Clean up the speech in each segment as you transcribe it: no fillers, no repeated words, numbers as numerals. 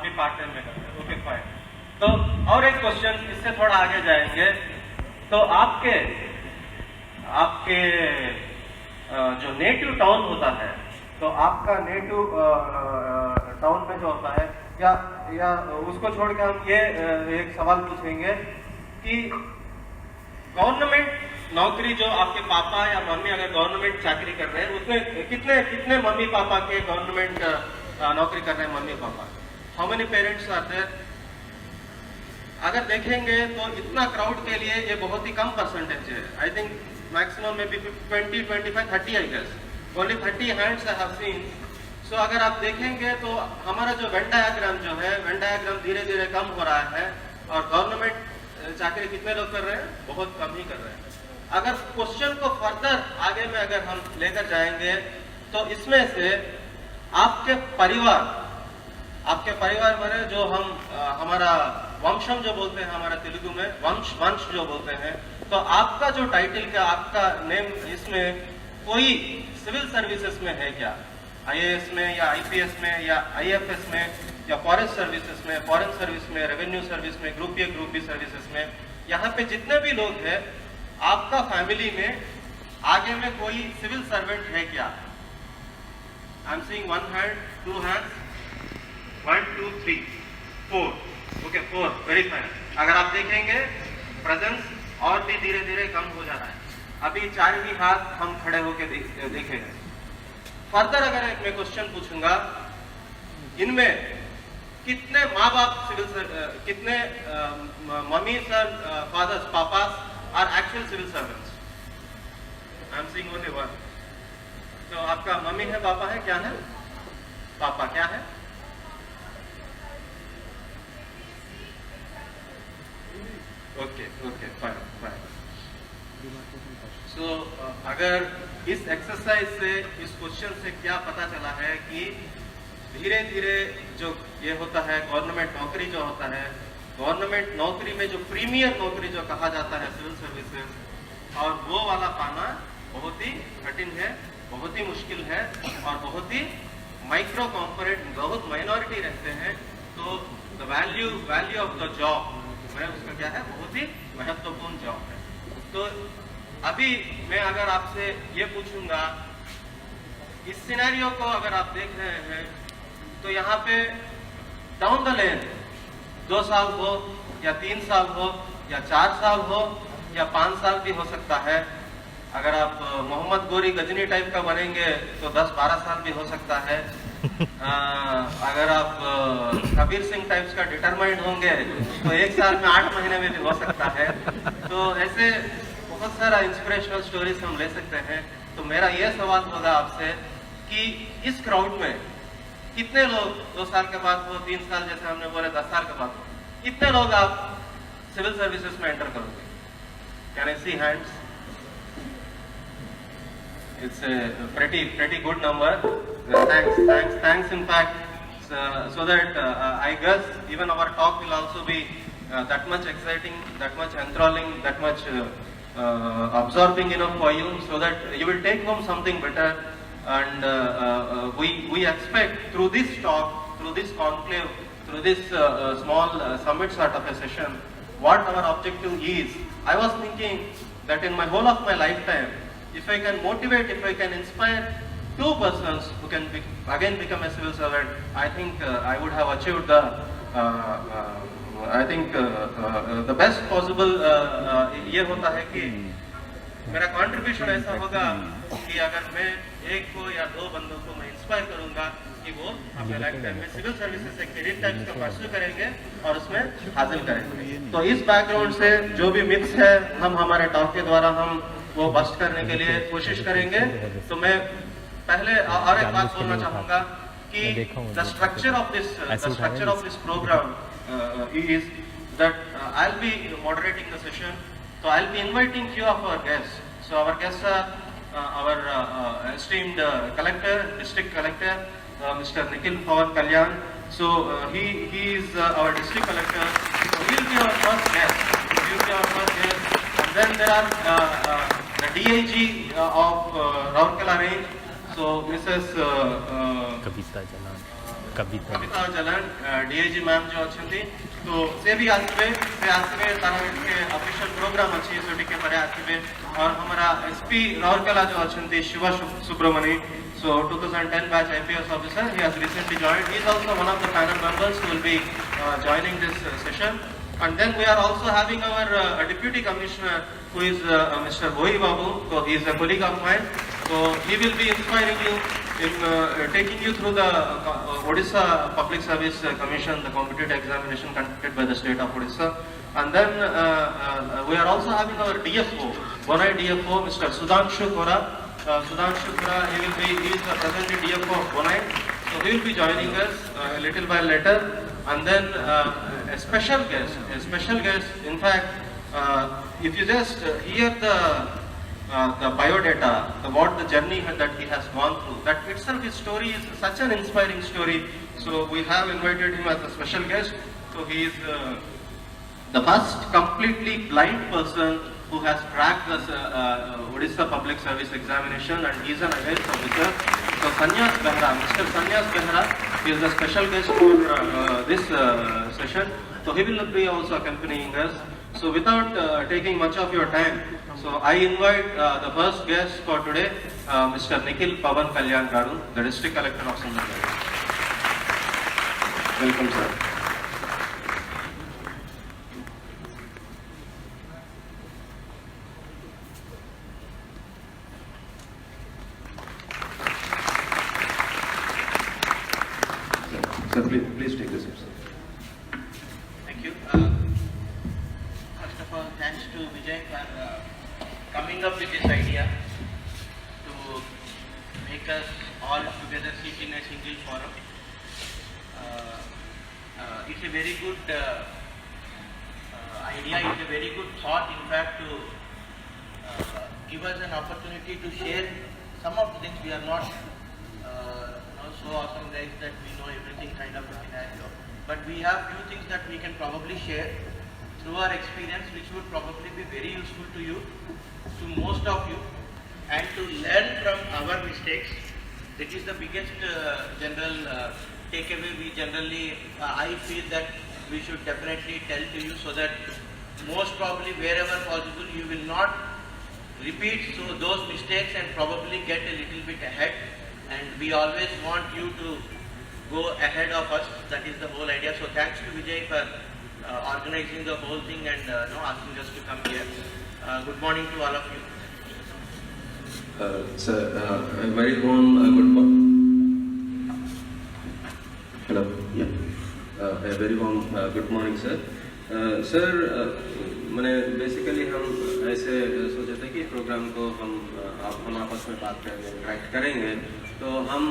भी part time में करते हैं, ओके फाइन। तो और एक क्वेश्चन, इससे थोड़ा आगे जाएंगे। तो आपके जो नेटिव टाउन होता है, तो आपका नेटिव टाउन में जो होता है, या उसको छोड़ के हम ये एक सवाल पूछेंगे कि गवर्नमेंट नौकरी जो आपके पापा या मम्मी अगर गवर्नमेंट चाकरी कर रहे हैं, उसमें कितने कितने मम्मी पापा के गवर्नमेंट नौकरी कर रहे हैं mummy papa? How many parents are there? अगर देखेंगे तो इतना क्राउड के लिए ये बहुत ही कम परसेंटेज है। आई थिंक मैक्सिमम में भी 20, 25, 30 I guess, only 30 hands I have seen. So अगर आप देखेंगे तो हमारा जो वेन डायग्राम जो है, वेन डायग्राम धीरे धीरे कम हो रहा है, और गवर्नमेंट चाकरी कितने लोग कर रहे हैं? बहुत कम ही कर रहे हैं। अगर क्वेश्चन को फर्दर आगे में अगर हम लेकर जाएंगे तो इसमें से आपके परिवार में जो हम हमारा वंशम जो बोलते हैं, हमारा तेलुगु में वंश जो बोलते हैं, तो आपका जो टाइटल का आपका नेम इसमें कोई सिविल सर्विसेज में है क्या? आईएएस में या आईपीएस में या आईएफएस में या फॉरेस्ट सर्विसेज में, फॉरेन सर्विस में, रेवेन्यू सर्विस में, group A group B services में, यहाँ पे जितने भी लोग हैं आपका फैमिली में आगे में कोई सिविल सर्वेंट है क्या? आई am seeing 1 hand, 2 hands, 1 2 3 4, okay 4, very fine. अगर आप देखेंगे प्रेजेंस और भी धीरे धीरे कम हो जा रहा है। अभी 4 ही हाथ हम खड़े होकर देखेंगे। फर्दर अगर एक मैं क्वेश्चन पूछूंगा, इनमें कितने माँ बाप कितने mummy sir fathers papas are actual civil servants? I am seeing only 1। तो आपका मम्मी है, पापा है, क्या है? पापा क्या है? Okay okay fine fine. So अगर इस एक्सरसाइज से, इस क्वेश्चन से क्या पता चला है कि धीरे धीरे जो ये होता है गवर्नमेंट नौकरी जो होता है, गवर्नमेंट नौकरी में जो प्रीमियर नौकरी जो कहा जाता है सिविल सर्विसेज, और वो वाला पाना बहुत ही कठिन है, बहुत ही मुश्किल है, और बहुत ही माइक्रो कॉम्पोनेंट, बहुत माइनॉरिटी रहते हैं। तो the value of the job में उसका क्या है, बहुत ही महत्वपूर्ण जॉब है। तो अभी मैं अगर आपसे ये पूछूंगा, इस सिनेरियो को अगर आप देख रहे हैं तो यहाँ पे डाउन द लेन 2 साल हो या 3 साल हो या 4 साल हो या 5 साल भी हो सकता है। अगर आप मोहम्मद गोरी गजनी टाइप का बनेंगे तो 10-12 साल भी हो सकता है। अगर आप कबीर सिंह टाइप्स का डिटरमाइंड होंगे तो 1 साल में 8 महीने में भी हो सकता है। तो ऐसे बहुत सारा इंस्पिरेशनल स्टोरीज हम ले सकते हैं। तो मेरा ये सवाल होगा आपसे कि इस क्राउड में कितने लोग 2 साल के बाद हो, 3 साल, जैसे हमने बोले 10 साल के बाद हो, कितने लोग आप सिविल सर्विसेज में एंटर करोगे? Can I see hands? It's a pretty good number. Thanks. In fact, so that I guess even our talk will also be that much exciting, that much enthralling, that much absorbing enough for you, so that you will take home something better. And we expect through this talk, through this conclave, through this small summit sort of a session, what our objective is. I was thinking that in my whole of my lifetime, if I can motivate, if I can inspire 2 persons who can again become a civil servant, I think I would have achieved the best possible. ये होता है कि मेरा contribution ऐसा होगा कि अगर मैं 1 को या 2 बंदों को मैं इंस्पायर करूंगा कि वो अपने लाइफ टाइम में सिविल सर्विसेज से करियर टाइप्स का परस्यू करेंगे और उसमें हासिल करेंगे। तो इस बैकग्राउंड से जो भी मिथ्स है, हम हमारे टॉक के द्वारा हम वो बस्ट करने के लिए कोशिश करेंगे। तो मैं पहले और एक बात बोलना चाहूंगा कि the structure of this program is that I'll be moderating the session. So I'll be inviting few of our guests. So our guests are our esteemed collector, district collector, Mr. Nikhil Pawan Kalyan. So he is our district collector. So he'll be our first guest. And then there are the DIG of Rourkela range. So Mrs. कविता चलन DAG ma'am जो अच्छी तो से भी आसबे तारा official programme अच्छी सोटी के परे आसबे और हमारा एसपी राउरकेला जो अच्छी Shiva Subramani so 2010 batch IPS officer, he has recently joined. He is also one of the panel members who will be joining this session. And then we are also having our deputy commissioner who is Mr. Bhoi Babu. So he is a colleague of mine. So he will be inspiring you in taking you through the Odisha Public Service Commission, the competitive examination conducted by the state of Odisha. And then we are also having our DFO, Bonai DFO, Mr. Sudhanshu Kora. Sudhanshu Kora, he is presently DFO of Bonai. So he will be joining us a little while later. And then a special guest, in fact, if you just hear the biodata, what the journey that he has gone through, that itself, his story is such an inspiring story. So we have invited him as a special guest. So he is the first completely blind person who has cracked the Odisha Public Service Examination, and he is an IAS officer. So Sanyas Behra, Mr. Sanyas Behra, he is the special guest for this session. So he will be also accompanying us. So without taking much of your time, so I invite the first guest for today, Mr. Nikhil Pavan Kalyan Garu, the District Collector of Sundargarh. Welcome, sir. Sir, please take this, sir. Thank you. First of all, thanks to Vijay for coming up with this idea to make us all together sit in a single forum. It's a very good idea, it's a very good thought, in fact, to give us an opportunity to share some of the things. We are not so awesome guys that we know everything kind of a scenario, but we have few things that we can probably share through our experience, which would probably be very useful to you, to most of you, and to learn from our mistakes. That is the biggest general takeaway. We generally, I feel that we should definitely tell to you, so that most probably wherever possible you will not repeat those mistakes and probably get a little bit ahead. And we always want you to go ahead of us. That is the whole idea. So thanks to Vijay for organizing the whole thing and asking us to come here. Good morning to all of you. Sir, a very warm good morning. Hello. Yeah. A very warm good morning, sir. Sir, मैंने basically हम ऐसे सोचे थे कि programme को हम आपस में बात करेंगे, इंटरेक्ट करेंगे, तो हम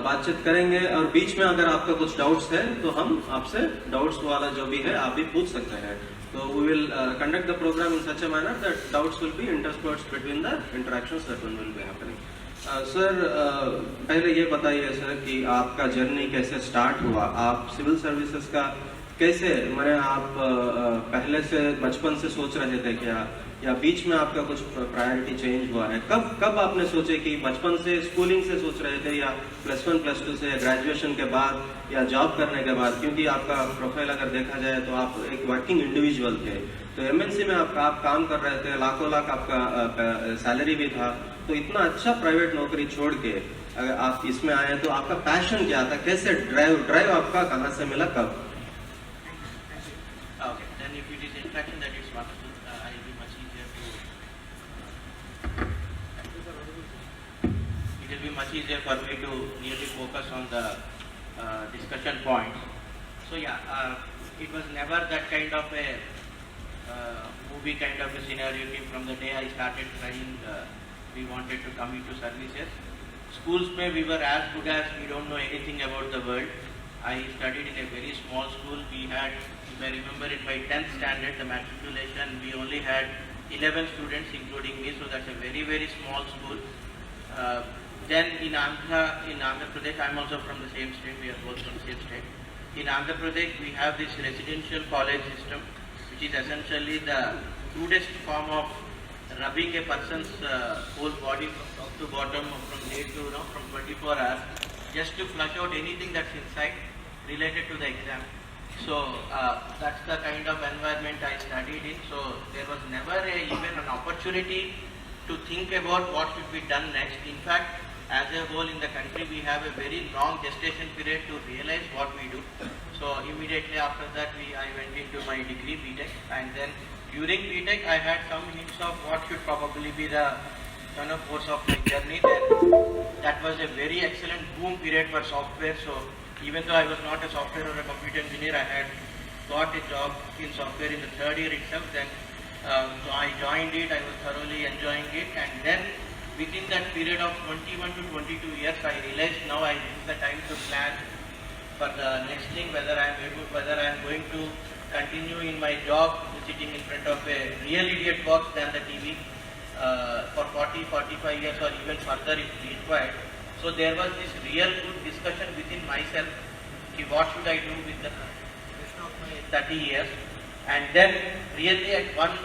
बातचीत करेंगे और बीच में अगर आपका कुछ डाउट्स है तो हम आपसे डाउट्स वाला जो भी है आप भी पूछ सकते हैं. तो we will conduct the programme in such a manner that doubts will be interspersed between the interactions that will be happening. Sir, पहले ये बताइए सर कि आपका जर्नी कैसे स्टार्ट हुआ, आप सिविल सर्विसेज का कैसे, मैंने आप पहले से बचपन से सोच रहे थे क्या, या बीच में आपका कुछ प्रायोरिटी चेंज हुआ है? कब आपने सोचे कि बचपन से स्कूलिंग से सोच रहे थे, या +1 +2 से, ग्रेजुएशन के बाद, या जॉब करने के बाद? क्योंकि आपका प्रोफाइल अगर देखा जाए तो आप एक वर्किंग इंडिविजुअल थे, तो एमएनसी में आप काम कर रहे थे, लाखों लाख आपका सैलरी भी था, तो इतना अच्छा प्राइवेट नौकरी छोड़ के अगर आप इसमें आए तो आपका पैशन क्या था, कैसे ड्राइव आपका कहाँ से मिला, कब? Okay, then if it is interaction, that is wonderful. I will be much easier to. It will be much easier for me to really focus on the discussion points. So yeah, it was never that kind of a movie kind of a scenario. From the day I started trying, we wanted to come into services. Schools mein we were as good as we don't know anything about the world. I studied in a very small school. We had, if I remember it, by 10th standard, the matriculation, we only had 11 students including me, so that's a very, very small school. Then in Andhra Pradesh, I'm also from the same state, we are both from the same state. In Andhra Pradesh, we have this residential college system, which is essentially the crudest form of rubbing a person's whole body from top to bottom, from day to from 24 hours, just to flush out anything that's inside. related to the exam. So that's the kind of environment I studied in. So there was never even an opportunity to think about what should be done next. In fact, as a whole in the country, we have a very long gestation period to realize what we do. So immediately after that, I went into my degree BTech, and then during BTech, I had some hints of what should probably be the course of my journey. Then that was a very excellent boom period for software. So even though I was not a software or a computer engineer, I had got a job in software in the third year itself. Then so I joined it, I was thoroughly enjoying it, and then within that period of 21 to 22 years, I realized now I use the time to plan for the next thing, whether I am going to continue in my job sitting in front of a real idiot box than the TV for 40, 45 years or even further if required. So there was this real good discussion within myself, what should I do with the rest of my 30 years. And then really at one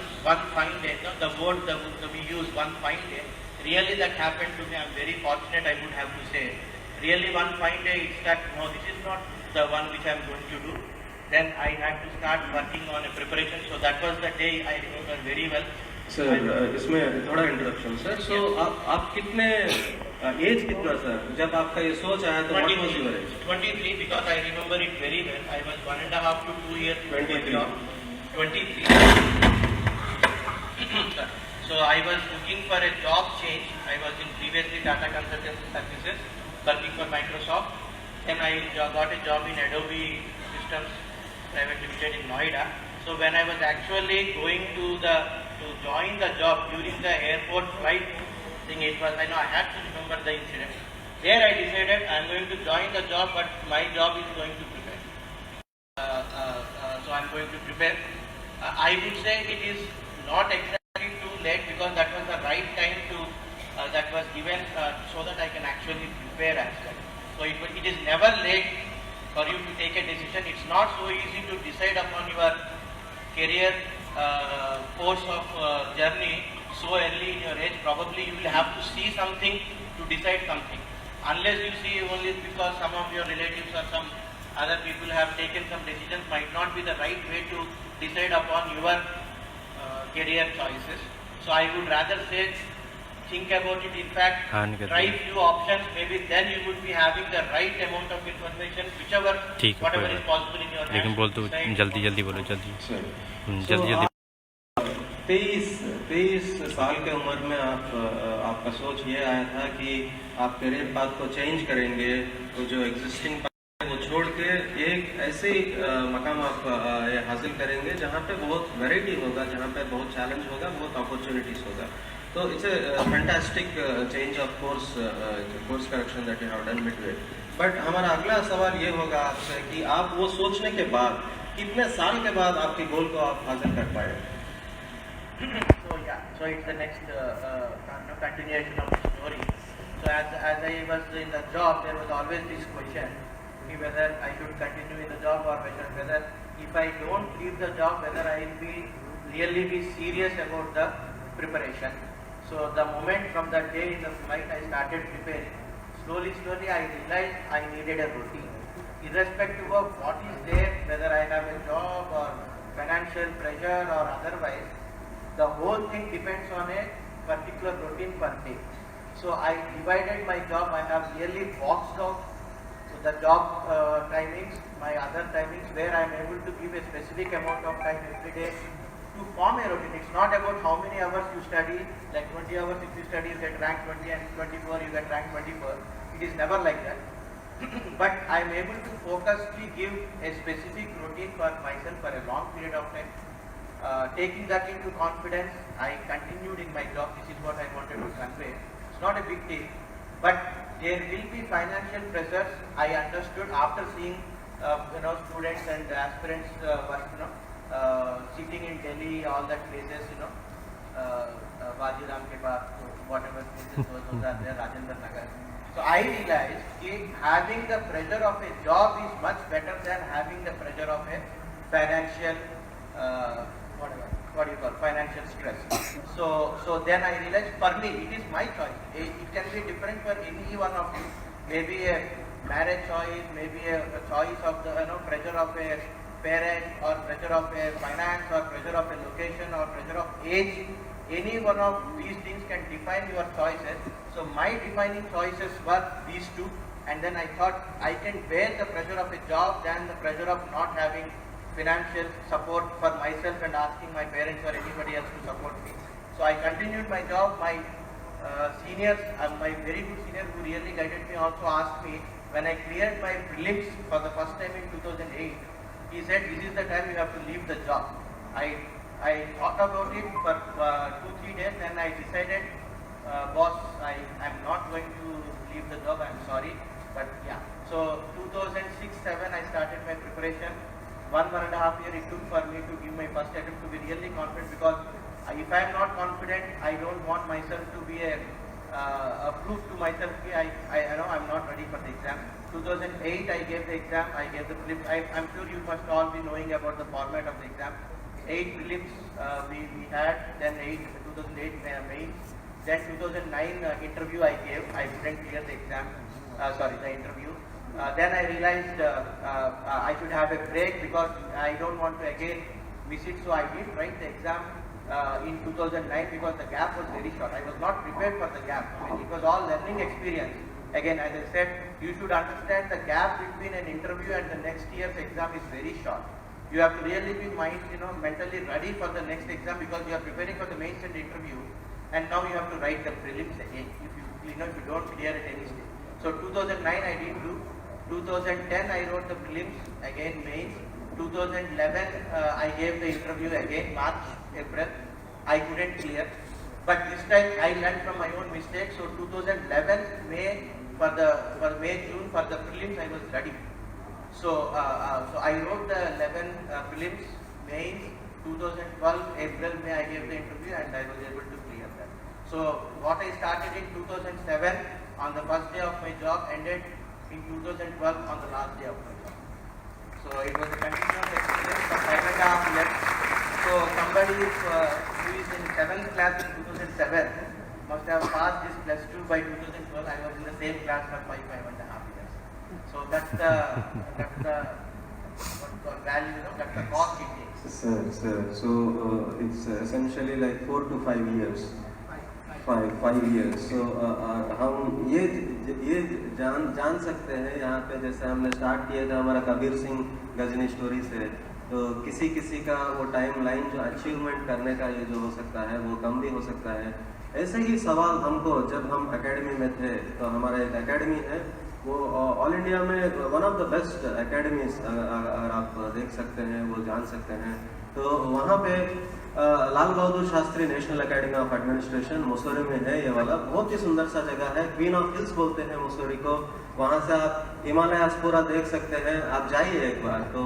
fine day, the word that we use, one fine day, really that happened to me. I'm very fortunate, I would have to say. Really one fine day, it's that, no, this is not the one which I'm going to do. Then I had to start working on a preparation. So that was the day I remember very well. Sir इसमें थोड़ा interruption sir. So आप कितने as कितना sir जब आपका ये सोच आया तो what was your age? 23 because I remember it very well. I was 1.5 to 2 years. 23. 23. So I was looking for a job change. I was in previously Tata Consultancy Services, working for Microsoft. Then I got a job in Adobe Systems Private Limited in Noida. So when I was actually going to join the job during the airport flight thing, it was, I know I had to remember the incident. There I decided I am going to join the job, but my job is going to prepare. So I am going to prepare. I would say it is not exactly too late because that was the right time that was given so that I can actually prepare as well. So it is never late for you to take a decision. It's not so easy to decide upon your career course of journey so early in your age. Probably you will have to see something to decide something. Unless you see only because some of your relatives or some other people have taken some decisions, might not be the right way to decide upon your career choices. So I would rather say think about it. In fact, try few options. Maybe then you would be having the right amount of information, whichever, whatever is possible in your hands. लेकिन बोल तो जल्दी बोलो जल्दी 23 साल के उम्र में आपका सोच ये आया था कि आप करियर पाथ को चेंज करेंगे, तो जो एग्जिस्टिंग वो छोड़ के एक ऐसे मकाम आप हासिल करेंगे जहाँ पे बहुत वैरायटी होगा, जहाँ पे बहुत चैलेंज होगा, बहुत अपॉर्चुनिटीज होगा. तो it's a fantastic change of course correction that you have done Midway. But हमारा अगला सवाल ये होगा आपसे कि आप वो सोचने के बाद कितने साल के बाद आपके गोल को आप हासिल कर पाए? So it's the next continuation of the story. So as I was in the job, there was always this question, whether I should continue in the job or whether if I don't leave the job, whether I will really be serious about the preparation. So the moment from that day in the flight I started preparing, slowly I realized I needed a routine. Irrespective of what is there, whether I have a job or financial pressure or otherwise, the whole thing depends on a particular routine per day. So I divided my job. I have really boxed out the job timings, my other timings, where I am able to give a specific amount of time every day to form a routine. It's not about how many hours you study, like 20 hours if you study you get rank 20 and 24 you get rank 24. It is never like that. But I am able to focusly give a specific routine for myself for a long period of time. Taking that into confidence, I continued in my job. This is what I wanted to convey. It's not a big deal, but there will be financial pressures. I understood after seeing students and aspirants sitting in Delhi, all that places, Vajiram ke paas, whatever places those are there, Rajendra Nagar. So I realized that having the pressure of a job is much better than having the pressure of a financial financial stress. So then I realized, for me, it is my choice. It can be different for any one of you. Maybe a marriage choice, maybe a choice of the pressure of a parent, or pressure of a finance, or pressure of a location, or pressure of age. Any one of these things can define your choices. So my defining choices were these two, and then I thought I can bear the pressure of a job than the pressure of not having financial support for myself and asking my parents or anybody else to support me. So I continued my job. My seniors, my very good senior who really guided me, also asked me when I cleared my prelims for the first time in 2008. He said, "This is the time you have to leave the job." I thought about it for 2-3 days, and I decided, boss, I'm not going to leave the job. I'm sorry, but yeah. So 2006-07, I started my preparation. 1.5 years it took for me to give my first attempt to be really confident, because if I am not confident, I don't want myself to be a proof to myself. I know I'm not ready for the exam. 2008 I gave the exam. I gave the prelims. I'm sure you must all be knowing about the format of the exam. 8 prelims we had, then 2008 mains, then 2009 interview I gave. I couldn't clear the exam. The interview. Then I realized I should have a break, because I don't want to again miss it. So I did write the exam in 2009, because the gap was very short. I was not prepared for the gap. It was all learning experience. Again, as I said, you should understand the gap between an interview and the next year's exam is very short. You have to really be mentally ready for the next exam, because you are preparing for the mains and interview, and now you have to write the prelims again if you don't clear at any stage. So 2009 I did do. 2010 I wrote the prelims, again mains. 2011 I gave the interview again, March, April. I couldn't clear, but this time I learned from my own mistakes. So 2011 May, for May, June, for the prelims I was ready. So I wrote the 11 prelims, mains. 2012 April, May I gave the interview, and I was able to clear that. So what I started in 2007 on the first day of my job ended in 2012 on the last day of my job. So it was a continuous experience for 5.5 years. So somebody who is in 7th class in 2007 must have passed this +2 by 2012. I was in the same class for 5.5 years. So that's the value, that's the cost it takes. Sir. So it's essentially like 4 to 5 years. 5 years. So हम ये जान सकते हैं यहाँ पे, जैसे हमने start किया था हमारा कबीर सिंह गजनी स्टोरी से, तो किसी का वो टाइम लाइन जो अचीवमेंट करने का ये जो हो सकता है वो कम भी हो सकता है। ऐसे ही सवाल हमको जब हम एकेडमी में थे, तो हमारा एक एकेडमी है, वो ऑल इंडिया में one of the best academies अगर आप देख सकते हैं, वो जान सकते हैं। तो वहाँ पे Lal Bahadur Shastri national academy of administration Mussoorie में है। ये वाला बहुत ही सुंदर सा जगह है, क्वीन ऑफ हिल्स बोलते हैं मुसौरी को। वहाँ से आप हिमालयास पूरा देख सकते हैं, आप जाइए एक बार। तो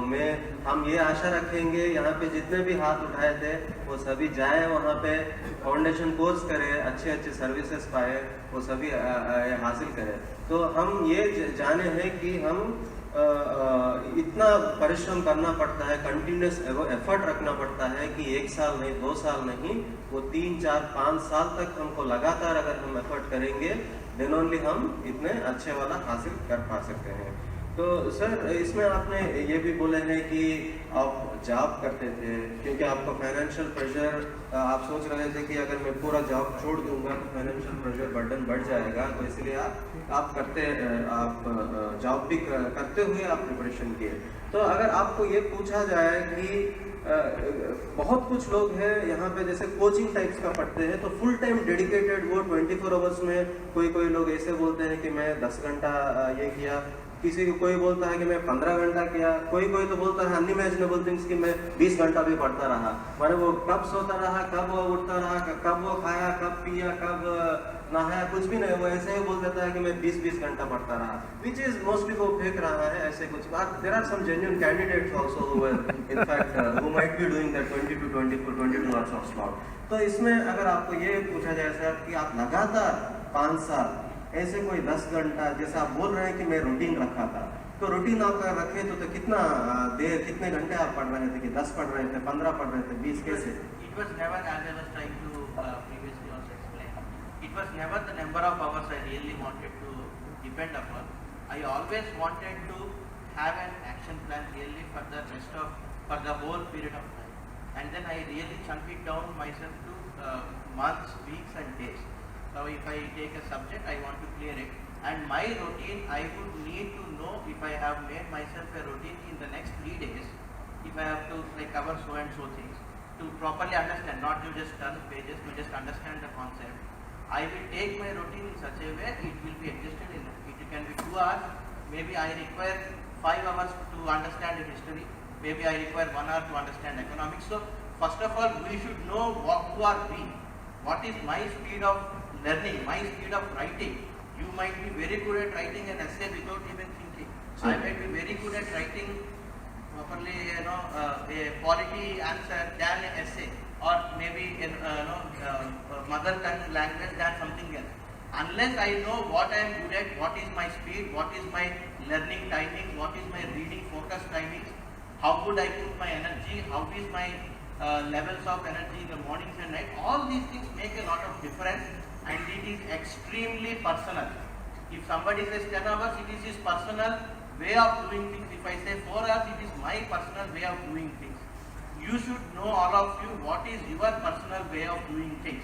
हम ये आशा रखेंगे यहाँ पे जितने भी हाथ उठाए थे वो सभी जाए, वहाँ पे फाउंडेशन कोर्स करें, अच्छे सर्विसेज पाए, वो सभी हासिल करें। तो हम ये जाने हैं कि हम इतना परिश्रम करना पड़ता है, कंटिन्यूस एफर्ट रखना पड़ता है कि 1 साल नहीं, 2 साल नहीं, वो 3, 4, 5 साल तक हमको लगातार अगर हम एफर्ट करेंगे, देन ओनली हम इतने अच्छे वाला हासिल कर पा सकते हैं। तो सर, इसमें आपने ये भी बोले हैं कि आप जॉब करते थे, क्योंकि आपको फाइनेंशियल प्रेशर, आप सोच रहे थे कि अगर मैं पूरा जॉब छोड़ दूंगा तो फाइनेंशियल प्रेशर बर्डन बढ़ जाएगा, तो इसलिए आप जॉब भी करते हुए आप प्रिपरेशन किए। तो अगर आपको ये पूछा जाए कि बहुत कुछ लोग हैं यहाँ पे जैसे कोचिंग टाइप्स का पढ़ते हैं, तो फुल टाइम डेडिकेटेड वो 24 आवर्स में, कोई लोग ऐसे बोलते हैं कि मैं 10 घंटा ये किया, कोई बोलता है कि मैं 15 घंटा किया, कोई तो बोलता है अनइमेजिनेबल थिंग्स कि मैं 20 घंटा भी पढ़ता रहा। माने वो कब सोता रहा, कब वो उठता रहा, कब वो खाया, कब पिया, कब नहाया, कुछ भी नहीं, वो ऐसे ही बोल देता है कि मैं 20 घंटा पढ़ता रहा, विच इज मोस्टली वो फेंक रहा है ऐसे कुछ बात। There are some genuine candidates also who in fact who might be doing that 20 to 22 hours of slot. तो इसमें अगर आपको ये पूछा जाए सर कि आप लगातार 5 साल ऐसे कोई 10 घंटा, जैसे आप बोल रहे हैं कि मैं रूटीन रखा था, तो रूटीन आप अगर रखे तो कितने घंटे आप पढ़ रहे थे, कि 10 पढ़ रहे थे, 15 पढ़ रहे थे, 20 कैसे? It was never, as I was trying to previously also explain, it was never the number of hours I really wanted to depend upon. I always wanted to have an action plan really for the whole period of time, and then I really chunk it down myself to months, weeks, and days. So if I take a subject, I want to clear it, and my routine, I would need to know if I have made myself a routine in the next 3 days, if I have to like cover so and so things, to properly understand, not to just turn pages, to just understand the concept. I will take my routine in such a way it will be adjusted in it can be 2 hours, maybe I require 5 hours to understand the history, maybe I require 1 hour to understand economics. So first of all, we should know who are we, what is my speed of learning, my speed of writing. You might be very good at writing an essay without even thinking. Sure. I might be very good at writing properly, a quality answer than an essay, or maybe mother tongue language than something else. Unless I know what I am good at, what is my speed, what is my learning timing, what is my reading focus timings, how good I put my energy, how is my levels of energy in the mornings and night, all these things make a lot of difference, and it is extremely personal. If somebody says 10 hours, it is his personal way of doing things. If I say 4 hours, it is my personal way of doing things. You should know, all of you, what is your personal way of doing things.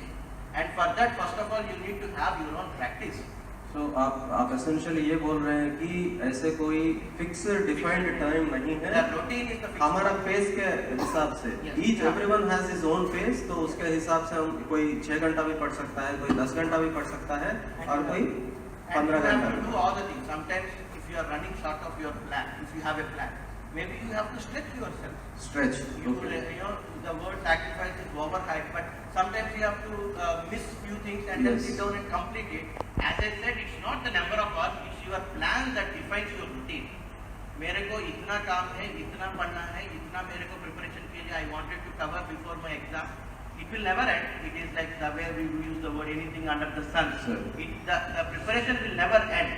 And for that, first of all, you need to have your own practice. So आप essentially ये बोल रहे हैं कि ऐसे कोई fixed defined time नहीं है. The routine is the fixed. हमारा pace के हिसाब से. Yes. Each everyone has his own pace, तो उसके हिसाब से हम कोई 6 घंटा भी पढ़ सकता है, कोई 10 घंटा भी पढ़ सकता है, और कोई 15 घंटा. You have to do all the things. Sometimes, if you are running short of your plan, if you have a plan, maybe you have to stretch yourself. Stretch. You Okay. The word sacrifice is overhyped, but sometimes you have to miss few things and then Yes. sit down and complete it. As I said, it's not the number of hours, it's your plan that defines your routine. मेरे को इतना काम है, इतना पढ़ना है, इतना मेरे को preparation के लिए I wanted to cover before my exam. It will never end. It is like the way we use the word anything under the sun. Sure. The preparation will never end.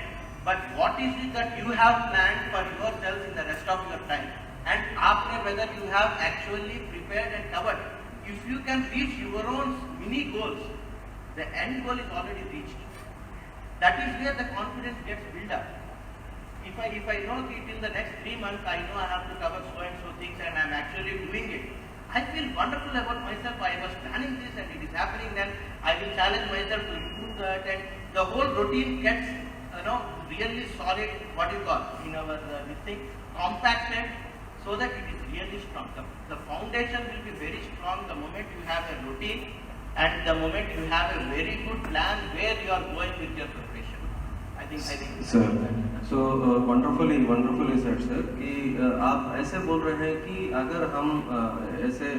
But what is it that you have planned for yourself in the rest of your time? And after whether you have actually prepared and covered. If you can reach your own mini goals, the end goal is already reached. That is where the confidence gets built up. If I know that in the next 3 months I know I have to cover so and so things and I am actually doing it, I feel wonderful about myself. I was planning this and it is happening, then I will challenge myself to improve that, and the whole routine gets really solid, what you call in our this thing, compacted, so that it is really strong. The foundation will be very strong the moment you have a routine and the moment you have a very good plan where you are going with your preparation. I think. Sir, so wonderfully said, sir, कि आप ऐसे बोल रहे हैं कि अगर हम ऐसे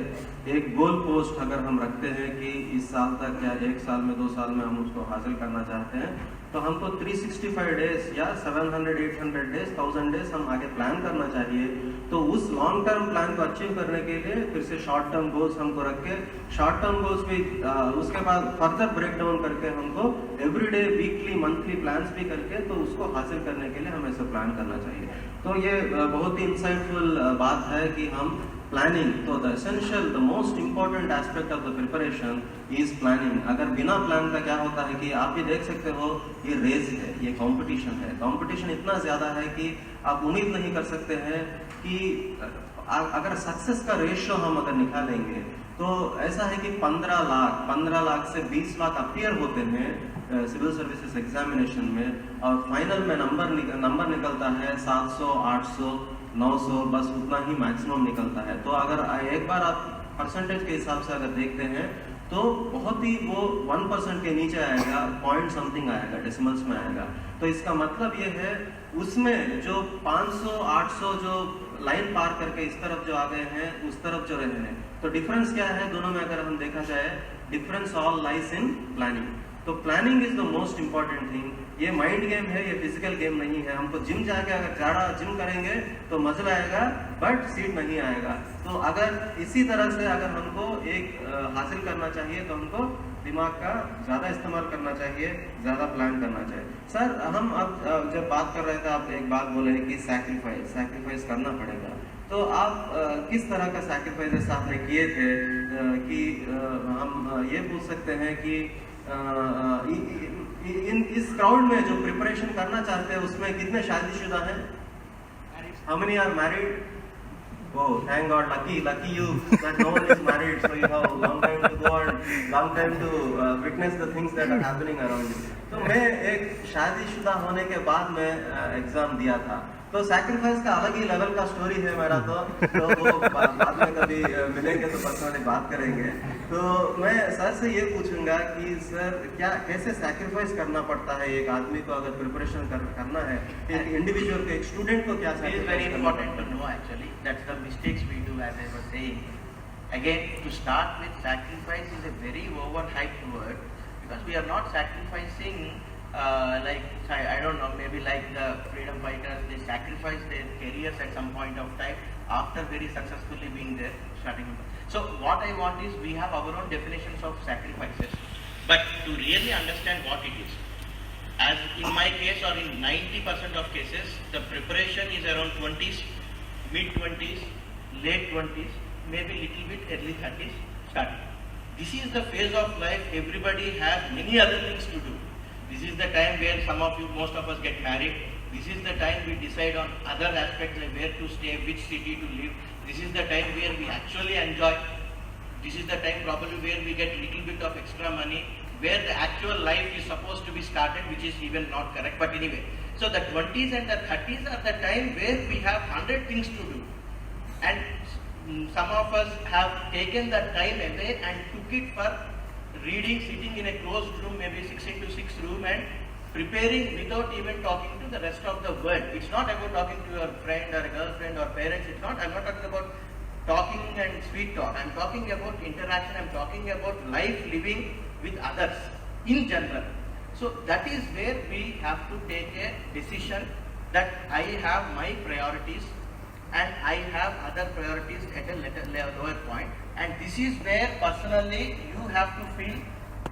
एक गोल पोस्ट अगर हम रखते हैं कि इस साल तक या 1 साल में 2 साल में हम उसको हासिल करना चाहते हैं, तो हमको 365 डेज या 700 800 डेज 1000 डेज हम आगे प्लान करना चाहिए. तो उस लॉन्ग टर्म प्लान को अचीव करने के लिए फिर से शॉर्ट टर्म गोल्स हमको रख के, शॉर्ट टर्म गोल्स भी उसके बाद फर्दर ब्रेक डाउन करके हमको एवरीडे वीकली मंथली प्लान्स भी करके तो उसको हासिल करने के लिए हमें ऐसा प्लान करना चाहिए. तो ये बहुत ही इंसाइटफुल बात है कि हम प्लानिंग, तो the essential the most important aspect of the preparation is planning. अगर बिना प्लान का क्या होता है कि आप भी देख सकते हो, ये रेस है, ये कंपटीशन है. कंपटीशन इतना ज़्यादा है कि आप उम्मीद नहीं कर सकते हैं कि अगर सक्सेस का रेशियो हम अगर निकालेंगे तो ऐसा है कि 15 लाख से 20 लाख अपीयर होते हैं सिविल सर्विसेज एग्जामिनेशन में, और फाइनल में नंबर निकलता है 700 800 900, बस उतना ही मैक्सिमम निकलता है. तो अगर एक बार आप परसेंटेज के हिसाब से अगर देखते हैं तो बहुत ही वो 1% के नीचे आएगा, पॉइंट समथिंग आएगा, डेसिमल्स में आएगा. तो इसका मतलब ये है उसमें जो 500 800 जो लाइन पार करके इस तरफ जो आ गए हैं, उस तरफ जो रहे हैं, तो डिफरेंस क्या है दोनों में अगर हम देखा जाए? Difference all lies in planning. तो planning is the most important thing. ये माइंड गेम है, ये फिजिकल गेम नहीं है. हमको जिम जाके अगर जाड़ा जिम करेंगे तो मजा आएगा, बट सीट नहीं आएगा. तो अगर इसी तरह से अगर हमको एक हासिल करना चाहिए तो हमको दिमाग का ज़्यादा इस्तेमाल करना चाहिए, ज़्यादा प्लान करना चाहिए. सर, हम अब जब बात कर रहे थे, आप एक बात बोले हैं कि सैक्रिफाइस करना पड़ेगा. तो आप किस तरह का सैक्रिफाइस आपने किए थे कि हम ये पूछ सकते हैं कि इस क्राउड में जो प्रिपरेशन करना चाहते हैं उसमें कितने शादीशुदा हैं? How many are married? Oh, thank God, lucky you that no one is married, so you have long time to go and long time to witness the things that are happening around you. तो मैं एक शादीशुदा होने के बाद मैं exam दिया था, तो सैक्रिफाइस का अलग ही लेवल का स्टोरी है मेरा, तो वो बाद में कभी मिलेंगे तो पर्सनली बात करेंगे। तो मैं सर से ये पूछूंगा कि सर क्या कैसे सैक्रिफाइस करना पड़ता है एक आदमी को अगर प्रिपरेशन करना है, एक इंडिविजुअल को, एक स्टूडेंट को क्या It is very important to know actually. That's the mistakes we do, as I was saying. Again, to start with, sacrifice is a very overhyped word because we are not sacrificing like I don't know, maybe like the freedom fighters, they sacrifice their careers at some point of time after very successfully being there, starting. So what I want is we have our own definitions of sacrifices, but to really understand what it is. As in my case or in 90% of cases, the preparation is around 20s, mid-20s, late 20s, maybe little bit early 30s, starting. This is the phase of life everybody has many other things to do. This is the time where some of you, most of us get married. This is the time we decide on other aspects like where to stay, which city to live. This is the time where we actually enjoy. This is the time probably where we get little bit of extra money, where the actual life is supposed to be started, which is even not correct. But anyway, so the 20s and the 30s are the time where we have 100 things to do. And some of us have taken that time away and took it for reading, sitting in a closed room, maybe 6 into 6 room, and preparing without even talking to the rest of the world. It's not about talking to your friend or a girlfriend or parents. It's not. I'm not talking about talking and sweet talk. I'm talking about interaction. I'm talking about life living with others in general. So that is where we have to take a decision that I have my priorities and I have other priorities at a lower point. And this is where personally you have to feel,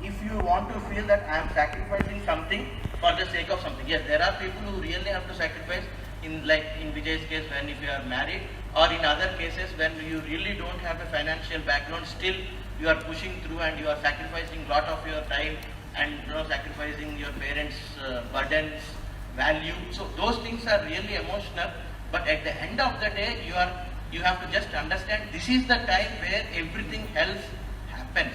if you want to feel that I am sacrificing something for the sake of something. Yes, there are people who really have to sacrifice, in like in Vijay's case, when if you are married, or in other cases when you really don't have a financial background, still you are pushing through and you are sacrificing lot of your time and sacrificing your parents' burdens, value. So those things are really emotional. But at the end of the day, you have to just understand this is the time where everything else happens.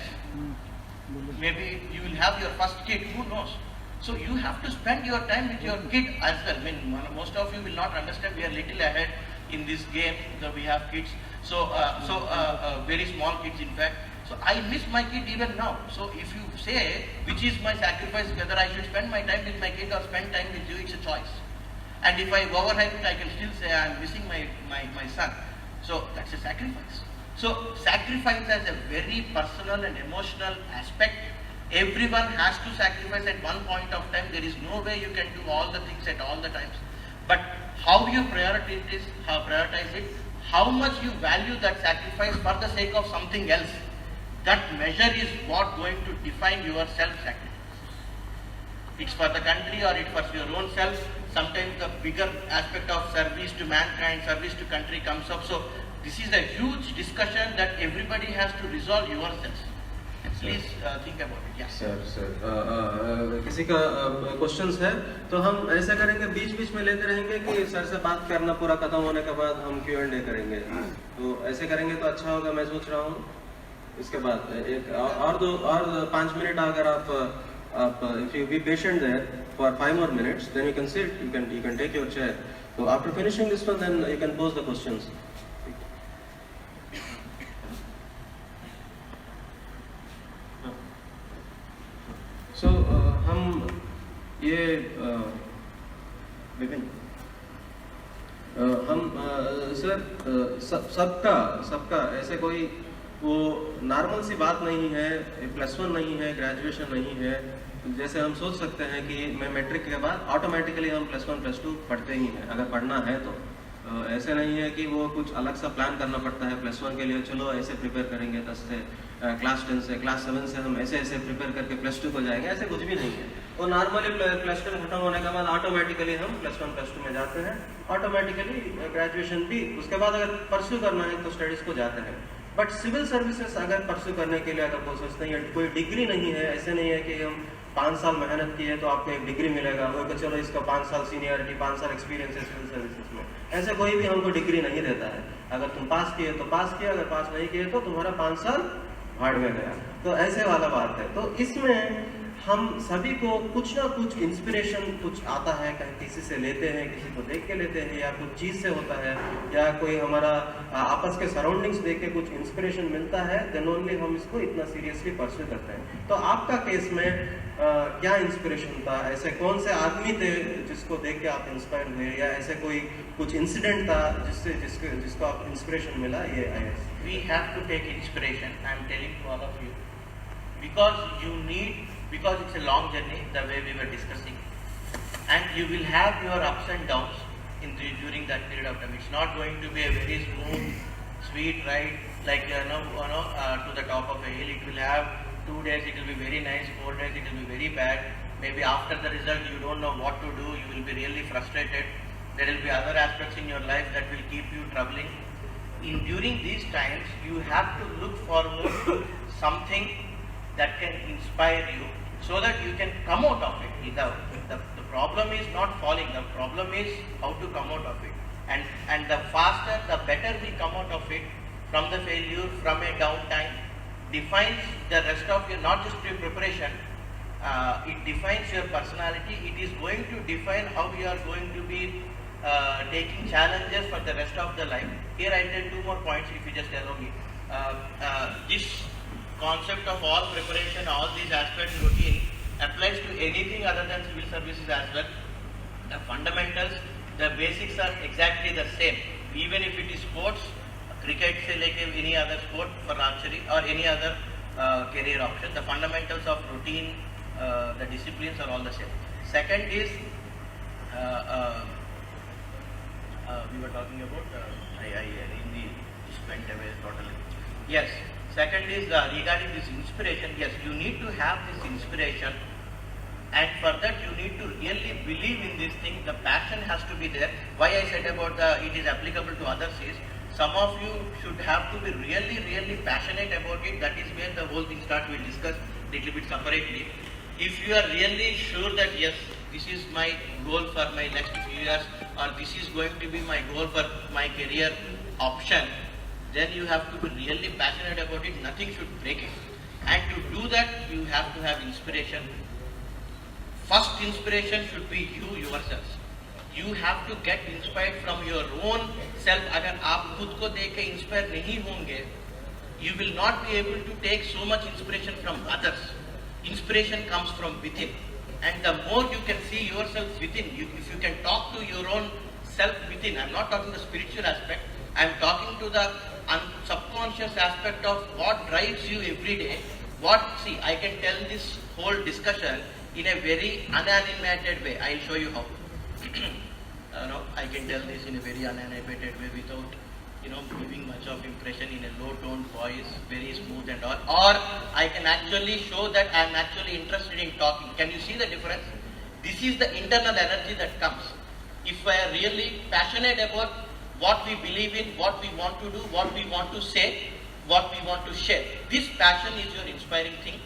Maybe you will have your first kid, who knows? So you have to spend your time with your kid as well. I mean, most of you will not understand. We are little ahead in this game. So we have kids. So very small kids, in fact. So I miss my kid even now. So if you say which is my sacrifice, whether I should spend my time with my kid or spend time with you, it's a choice. And if I overhype it, I can still say I am missing my son. So that's a sacrifice. So sacrifice has a very personal and emotional aspect. Everyone has to sacrifice at one point of time. There is no way you can do all the things at all the times. But how you prioritize it, how much you value that sacrifice for the sake of something else, that measure is what going to define your self-sacrifice. It's for the country or it's for your own self. Sometimes the bigger aspect of service to mankind, service to country comes up. So this is a huge discussion that everybody has to resolve yourselves. Please think about it. Yes. Sir किसी का questions है तो हम ऐसा करेंगे, बीच बीच में लेते रहेंगे कि सर से बात करना पूरा खत्म होने के बाद हम Q&A करेंगे। तो ऐसे करेंगे तो अच्छा होगा, मैं सोच रहा हूँ। इसके बाद एक और 5 मिनट अगर आप if you be patient there for 5 more minutes, then you can sit, you can take your chair. So after finishing this one, then you can pose the questions. So हम ये विपिन हम सर सबका ऐसे कोई वो normal सी बात नहीं है, +1 नहीं है, ग्रेजुएशन नहीं है। जैसे हम सोच सकते हैं कि मैं मैट्रिक के बाद ऑटोमेटिकली हम +1 +2 पढ़ते ही हैं, अगर पढ़ना है तो। ऐसे नहीं है कि वो कुछ अलग सा प्लान करना पड़ता है +1 के लिए, चलो ऐसे प्रिपेयर करेंगे 10 से, क्लास 10 से, क्लास 7 से हम ऐसे प्रिपेयर करके +2 को जाएंगे, ऐसे कुछ भी नहीं है। वो नॉर्मली +10 खत्म होने के बाद ऑटोमेटिकली हम +1 +2 में जाते हैं, ऑटोमेटिकली ग्रेजुएशन भी उसके बाद अगर परस्यू करना है तो स्टडीज़ को जाते हैं। बट सिविल सर्विसेज अगर परस्यू करने के लिए अगर प्रोसेस नहीं है, कोई डिग्री नहीं है, ऐसे नहीं है कि हम 5 साल मेहनत की है तो आपको एक डिग्री मिलेगा, वो कि चलो इसका 5 साल सीनियरिटी, 5 साल एक्सपीरियंस है सिविल सर्विसेज में। ऐसे कोई भी हमको डिग्री नहीं देता है। अगर तुम पास किए तो पास किया, अगर पास नहीं किए तो तुम्हारा 5 साल भाड़ में गया। तो ऐसे वाला बात है। तो इसमें हम सभी को कुछ ना कुछ इंस्पिरेशन कुछ आता है, कहीं किसी से लेते हैं, किसी को देख के लेते हैं, या कुछ चीज़ से होता है, या कोई हमारा आपस के सराउंडिंग्स देख के कुछ इंस्पिरेशन मिलता है, देन ओनली हम इसको इतना सीरियसली परस्यू करते हैं। तो आपका केस में क्या इंस्पिरेशन था? ऐसे कौन से आदमी थे जिसको देख के आप इंस्पायर हुए, या ऐसे कोई कुछ इंसिडेंट था जिसको आप इंस्पिरेशन मिला? ये We have to take inspiration. I am telling to all of you, because it's a long journey, the way we were discussing, and you will have your ups and downs during that period of time. It's not going to be a very smooth, sweet ride like to the top of a hill. It will have 2 days, it will be very nice, 4 days, it will be very bad. Maybe after the result, you don't know what to do. You will be really frustrated. There will be other aspects in your life that will keep you troubling. During these times, you have to look forward to something that can inspire you, so that you can come out of it. The problem is not falling, the problem is how to come out of it. And the faster, the better we come out of it, from the failure, from a downtime, defines the rest of your, not just your preparation, it defines your personality. It is going to define how you are going to be taking challenges for the rest of the life. Here I tell 2 more points, if you just allow me. This concept of all preparation, all these aspects, routine, applies to anything other than civil services as well. The fundamentals, the basics are exactly the same. Even if it is sports, cricket se leke any other sport, for archery or any other career option, the fundamentals of routine, the disciplines are all the same. Second is, we were talking about, just went away totally. Yes. Second is regarding this inspiration. Yes, you need to have this inspiration, and for that you need to really believe in this thing. The passion has to be there. Why I said about it is applicable to others is, some of you should have to be really, really passionate about it. That is where the whole thing starts. We'll discuss little bit separately. If you are really sure that yes, this is my goal for my next few years, or this is going to be my goal for my career option, then you have to be really passionate about it. Nothing should break it. And to do that, you have to have inspiration. First inspiration should be you yourselves. You have to get inspired from your own self. अगर आप खुद को देख के inspire नहीं होंगे, you will not be able to take so much inspiration from others. Inspiration comes from within. And the more you can see yourself within, if you can talk to your own self within, I'm not talking the spiritual aspect, I'm talking to the subconscious aspect of what drives you every day. See, I can tell this whole discussion in a very unanimated way. I'll show you how. I can tell this in a very unanimated way without, giving much of impression, in a low toned voice, very smooth and all. Or I can actually show that I'm actually interested in talking. Can you see the difference? This is the internal energy that comes. If I are really passionate about what we believe in, what we want to do, what we want to say, what we want to share, this passion is your inspiring thing.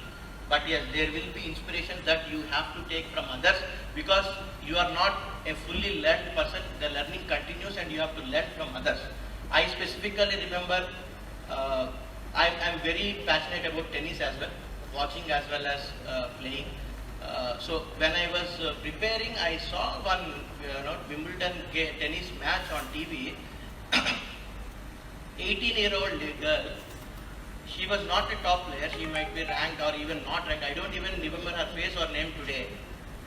But yes, there will be inspiration that you have to take from others, because you are not a fully learned person. The learning continues and you have to learn from others. I specifically remember, I'm very passionate about tennis as well, watching as well as playing. So when I was preparing, I saw one Wimbledon tennis match on TV. 18-year-old girl. She was not a top player. She might be ranked or even not ranked. I don't even remember her face or name today.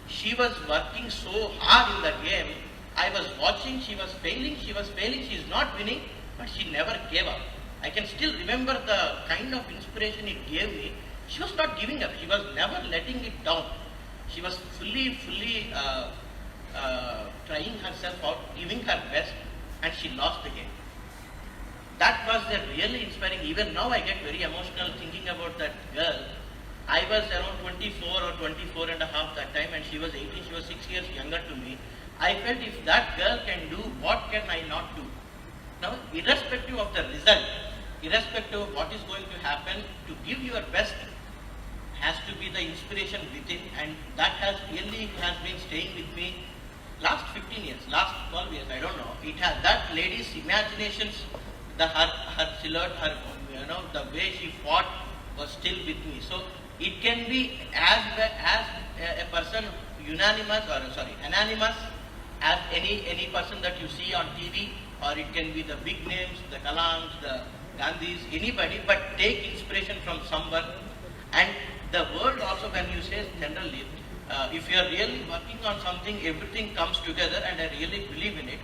She was working so hard in the game. I was watching. She was failing. She is not winning, but she never gave up. I can still remember the kind of inspiration it gave me. She was not giving up. She was never letting it down. She was fully trying herself out, giving her best, and she lost the game. That was really inspiring. Even now I get very emotional thinking about that girl. I was around 24 or 24 and a half that time, and she was 18, she was 6 years younger to me. I felt if that girl can do, what can I not do? Now, irrespective of the result, irrespective of what is going to happen, to give your best has to be the inspiration within, and that has really has been staying with me last 15 years, last 12 years, I don't know. It has that lady's imaginations, her silhouette, her the way she fought was still with me. So it can be as a person anonymous as any person that you see on TV, or it can be the big names, the Kalams, the Gandhis, anybody, but take inspiration from someone. And the world also, when you say generally, if you are really working on something, everything comes together, and I really believe in it.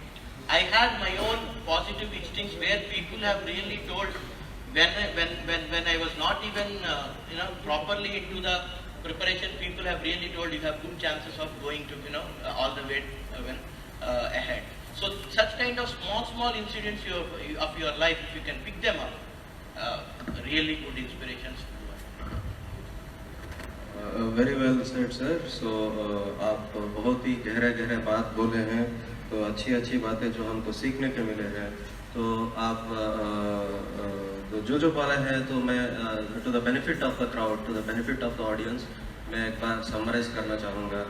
I had my own positive instincts where people have really told, when I was not even properly into the preparation, people have really told you have good chances of going to all the way ahead. So such kind of small incidents of your life, if you can pick them up, really good inspirations. Very well said sir. So आप बहुत ही गहरे बात बोले हैं, तो अच्छी बातें जो हमको सीखने के मिले हैं. तो आप तो जो बोला है, तो मैं to the benefit of the crowd, to the benefit of the audience, मैं एक बार समराइज करना चाहूँगा.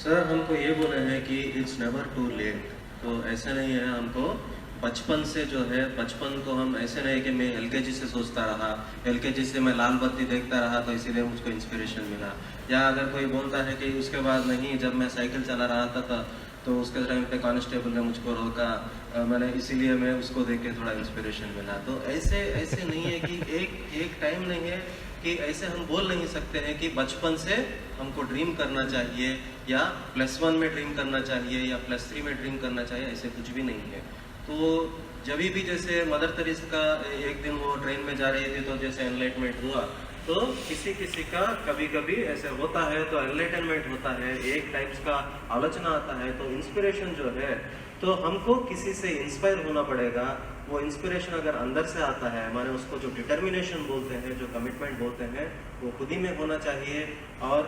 सर हमको ये बोले हैं कि इट्स नेवर टू लेट. तो ऐसे नहीं है, हमको बचपन से जो है, बचपन को हम ऐसे नहीं कि मैं एलकेजी से सोचता रहा, एलकेजी से मैं लाल बत्ती देखता रहा तो इसीलिए मुझको इंस्पिरेशन मिला. या अगर कोई बोलता है कि उसके बाद नहीं, जब मैं साइकिल चला रहा था तो उसके टाइम पे कांस्टेबल ने मुझको रोका, मैंने इसीलिए मैं उसको देख के थोड़ा इंस्पिरेशन मिला. तो ऐसे नहीं है कि एक टाइम नहीं है कि ऐसे हम बोल नहीं सकते हैं कि बचपन से हमको ड्रीम करना चाहिए, या +1 में ड्रीम करना चाहिए, या +3 में ड्रीम करना चाहिए. ऐसे कुछ भी नहीं है. तो जब भी जैसे मदर तेरेसा एक दिन वो ट्रेन में जा रही थी, तो जैसे एनलाइटमेंट हुआ, तो किसी का कभी ऐसे होता है, तो एनलाइटमेंट होता है, एक टाइप्स का आलोचना आता है. तो इंस्पिरेशन जो है, तो हमको किसी से इंस्पायर होना पड़ेगा. वो इंस्पिरेशन अगर अंदर से आता है, माने उसको जो डिटर्मिनेशन बोलते हैं, जो कमिटमेंट बोलते हैं, वो खुद ही में होना चाहिए. और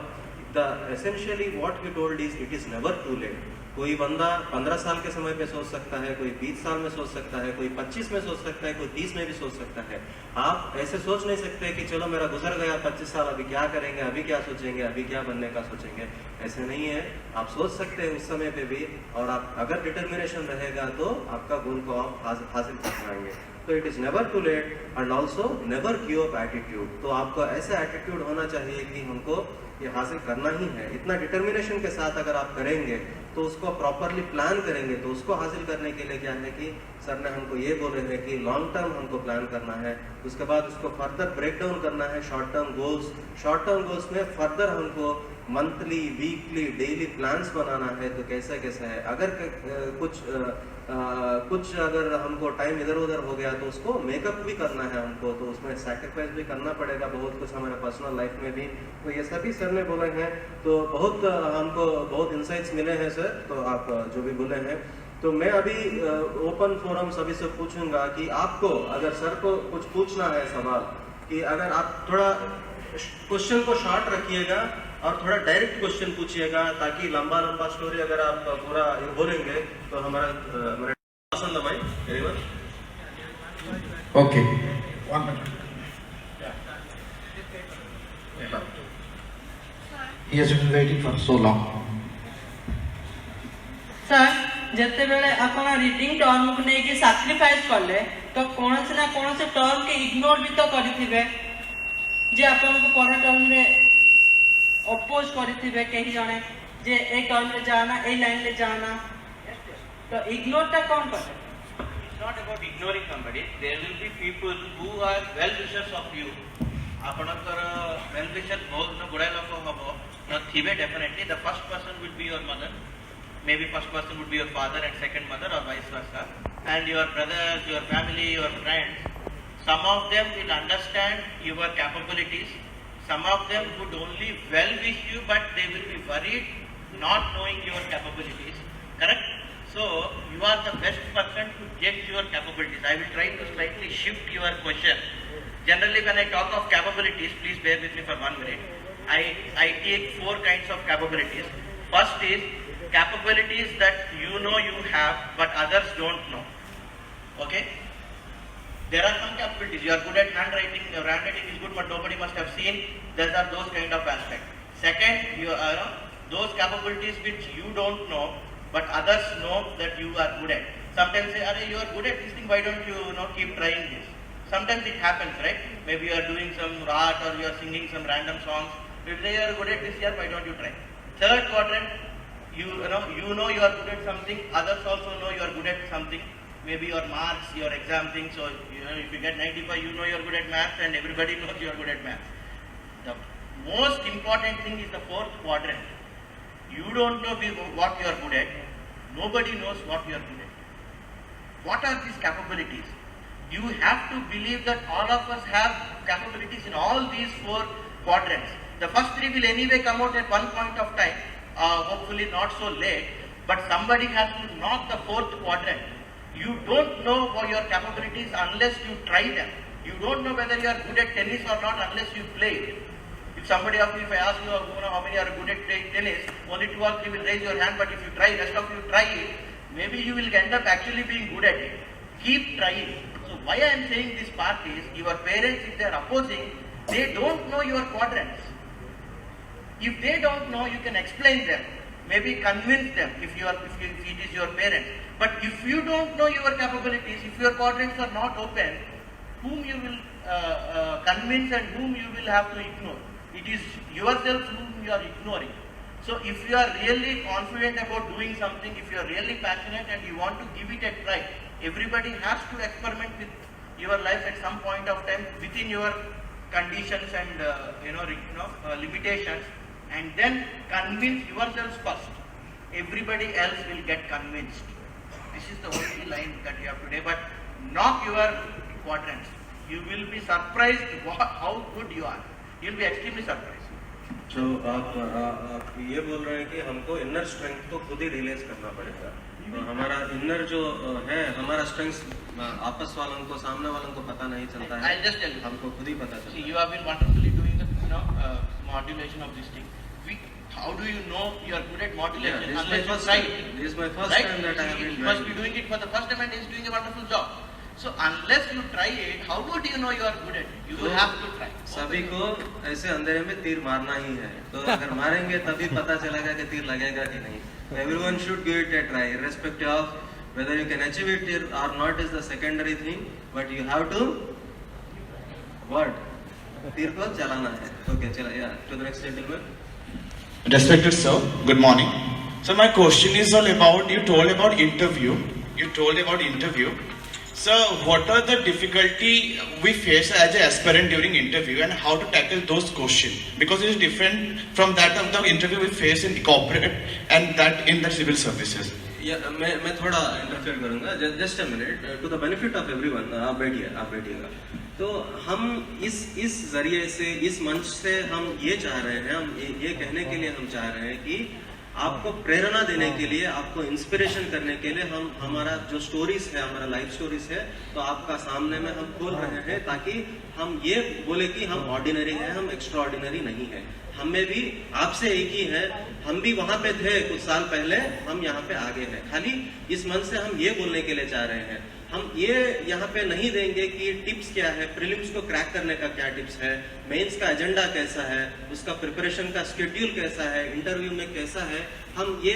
the essentially what you told is it is never too late. कोई बंदा 15 साल के समय पे सोच सकता है, कोई 20 साल में सोच सकता है, कोई 25 में सोच सकता है, कोई 30 में भी सोच सकता है. आप ऐसे सोच नहीं सकते कि चलो मेरा गुजर गया 25 साल, अभी क्या करेंगे, अभी क्या सोचेंगे, अभी क्या बनने का सोचेंगे. ऐसे नहीं है. आप सोच सकते हैं उस समय पे भी, और आप अगर डिटर्मिनेशन रहेगा तो आपका गोल को आप हासिल कर पाएंगे. तो it is never too late, and also never give up attitude. तो आपको ऐसा एटीट्यूड होना चाहिए कि हमको ये हासिल करना ही है. इतना डिटर्मिनेशन के साथ अगर आप करेंगे, तो उसको प्रॉपरली प्लान करेंगे, तो उसको हासिल करने के लिए क्या है कि सर ने हमको ये बोले हैं कि लॉन्ग टर्म हमको प्लान करना है, उसके बाद उसको फर्दर ब्रेक डाउन करना है शॉर्ट टर्म गोल्स में. फर्दर हमको मंथली, वीकली, डेली प्लान्स बनाना है. तो कैसा है, अगर कुछ अगर हमको टाइम इधर उधर हो गया, तो उसको मेकअप भी करना है हमको, तो उसमें सैक्रिफाइस भी करना पड़ेगा बहुत कुछ हमारे पर्सनल लाइफ में भी. तो ये सभी सर ने बोले हैं, तो हमको बहुत इंसाइट्स मिले हैं सर. तो आप जो भी बोले हैं, तो मैं अभी ओपन फोरम सभी से पूछूंगा कि आपको अगर सर को कुछ पूछना है सवाल, कि अगर आप थोड़ा क्वेश्चन को शॉर्ट रखिएगा और थोड़ा डायरेक्ट क्वेश्चन पूछिएगा, ताकि लंबा स्टोरी अगर आप पूरा बोलेंगे तो हमारा पसंद भाई very much. Okay, 1 minute. He has been waiting for so long. Sir, ଯେତେବେଳେ ଆପଣ ରିଡିଂ ଟର୍ମକୁ ନେଇକି ସାକ୍ରିଫାଇସ୍ କଲେ, ତ କୌଣସି ନା କୌଣସି ଟର୍ମ के ଇଗ୍ନୋର ବି ତ କରିଥିବେ, ଯେ ଆପଣଙ୍କୁ ପର ଟର୍ମରେ ଅପୋଜ କରିଥିବେ କେହି ଜଣେ, ଯେ ଏ ଟର୍ମରେ ଯାଆନା, ଏ ଲାଇନରେ ଯାଆନା. ତ ଇଗ୍ନୋରଟା କ'ଣ କଲେ? It's not about ignoring somebody. There will be people who are well wishers of you. ଆପଣଙ୍କର well wisher ବହୁତ ଗୁଡ଼ାଏ ଲୋକ ହବ ଥିବେ definitely. The first person would be your mother. Maybe first person would be your father and second mother, or vice versa. And your brothers, your family, your friends. Some of them will understand your capabilities. Some of them would only well wish you, but they will be worried not knowing your capabilities. Correct? So you are the best person to judge your capabilities. I will try to slightly shift your question. Generally, when I talk of capabilities, please bear with me for 1 minute. I take 4 kinds of capabilities. First is capabilities that you know you have, but others don't know. Okay? There are some capabilities. You are good at handwriting. Your handwriting is good, but nobody must have seen. There are those kind of aspects. Second, those capabilities which you don't know, but others know that you are good at. Sometimes say, "Arey, you are good at this thing. Why don't you, keep trying this?" Sometimes it happens, right? Maybe you are doing some art or you are singing some random songs. If they are good at this, yeah, why don't you try? Third quadrant, you know you are good at something. Others also know you are good at something. Maybe your marks, your exam thing. So if you get 95, you know you are good at maths, and everybody knows you are good at maths. The most important thing is the fourth quadrant. You don't know what you are good at. Nobody knows what you are good at. What are these capabilities? You have to believe that all of us have capabilities in all these four quadrants. The first three will anyway come out at one point of time, hopefully not so late, but somebody has to knock the fourth quadrant. You don't know what your capabilities unless you try them. You don't know whether you are good at tennis or not unless you play it. If somebody of you, if I ask you, how many are good at playing tennis, only 2 or 3 will raise your hand, but if you try, rest of you try it, maybe you will end up actually being good at it. Keep trying. So why I am saying this part is, your parents, if they are opposing, they don't know your quadrants. If they don't know, you can explain them, maybe convince them if it is your parents. But if you don't know your capabilities, if your quadrants are not open, whom you will convince and whom you will have to ignore? It is yourself whom you are ignoring. So if you are really confident about doing something, if you are really passionate and you want to give it a try, everybody has to experiment with your life at some point of time within your conditions and limitations, and then convince yourselves first. Everybody else will get convinced. This is the only line that you have today. But knock your quadrants. You will be surprised how good you are. You will be extremely surprised. जो आप ये बोल रहे हैं कि हमको inner strength को खुद ही रियलाइज करना पड़ेगा, तो हमारा इनर जो है, हमारा स्ट्रेंथ आपस वालों को, सामने वालों को पता नहीं चलता है, I'll just tell you. हमको खुद ही पता चलता है. See, you have been wonderfully doing the modulation of this thing. How do you know you are good at modulation unless you try it? This is my first Right? time that I have been You must be doing. doing it for the first time and he is doing a wonderful job. So unless you try it, how do you know you are good at it? You will have to try. सभी को ऐसे अंधेरे में तीर मारना ही है, तो अगर मारेंगे तभी पता चलेगा कि तीर लगेगा कि नहीं. Everyone should give it a try, irrespective of whether you can achieve it or not is the secondary thing, but you have to what? तीर को चलाना है. Okay, चला. Yeah, to the next gentleman. Respected sir, good morning. So my question is all about, you told about interview. So what are the difficulty we face as an aspirant during interview and how to tackle those questions? Because it is different from that of the interview we face in corporate and that in the civil services. मैं थोड़ा interfere करूंगा. Just a minute. To the benefit of everyone, आप बैठिएगा. तो हम इस जरिए से, इस मंच से हम ये चाह रहे हैं, हम ये कहने के लिए हम चाह रहे हैं कि आपको प्रेरणा देने के लिए, आपको इंस्पिरेशन करने के लिए हम हमारा जो स्टोरीज है, हमारा लाइफ स्टोरीज है, तो आपका सामने में हम खोल रहे हैं ताकि हम ये बोले कि हम ऑर्डिनरी हैं, हम एक्स्ट्रा ऑर्डिनरी नहीं है. हमें भी आपसे एक ही है, हम भी वहां पे थे कुछ साल पहले, हम यहाँ पे आगे हैं. खाली इस मंच से हम ये बोलने के लिए चाह रहे हैं. हम ये यहाँ पे नहीं देंगे कि टिप्स क्या है, प्रीलिम्स को क्रैक करने का क्या टिप्स है, मेंस का एजेंडा कैसा है, उसका प्रिपरेशन का शेड्यूल कैसा है, इंटरव्यू में कैसा है. हम ये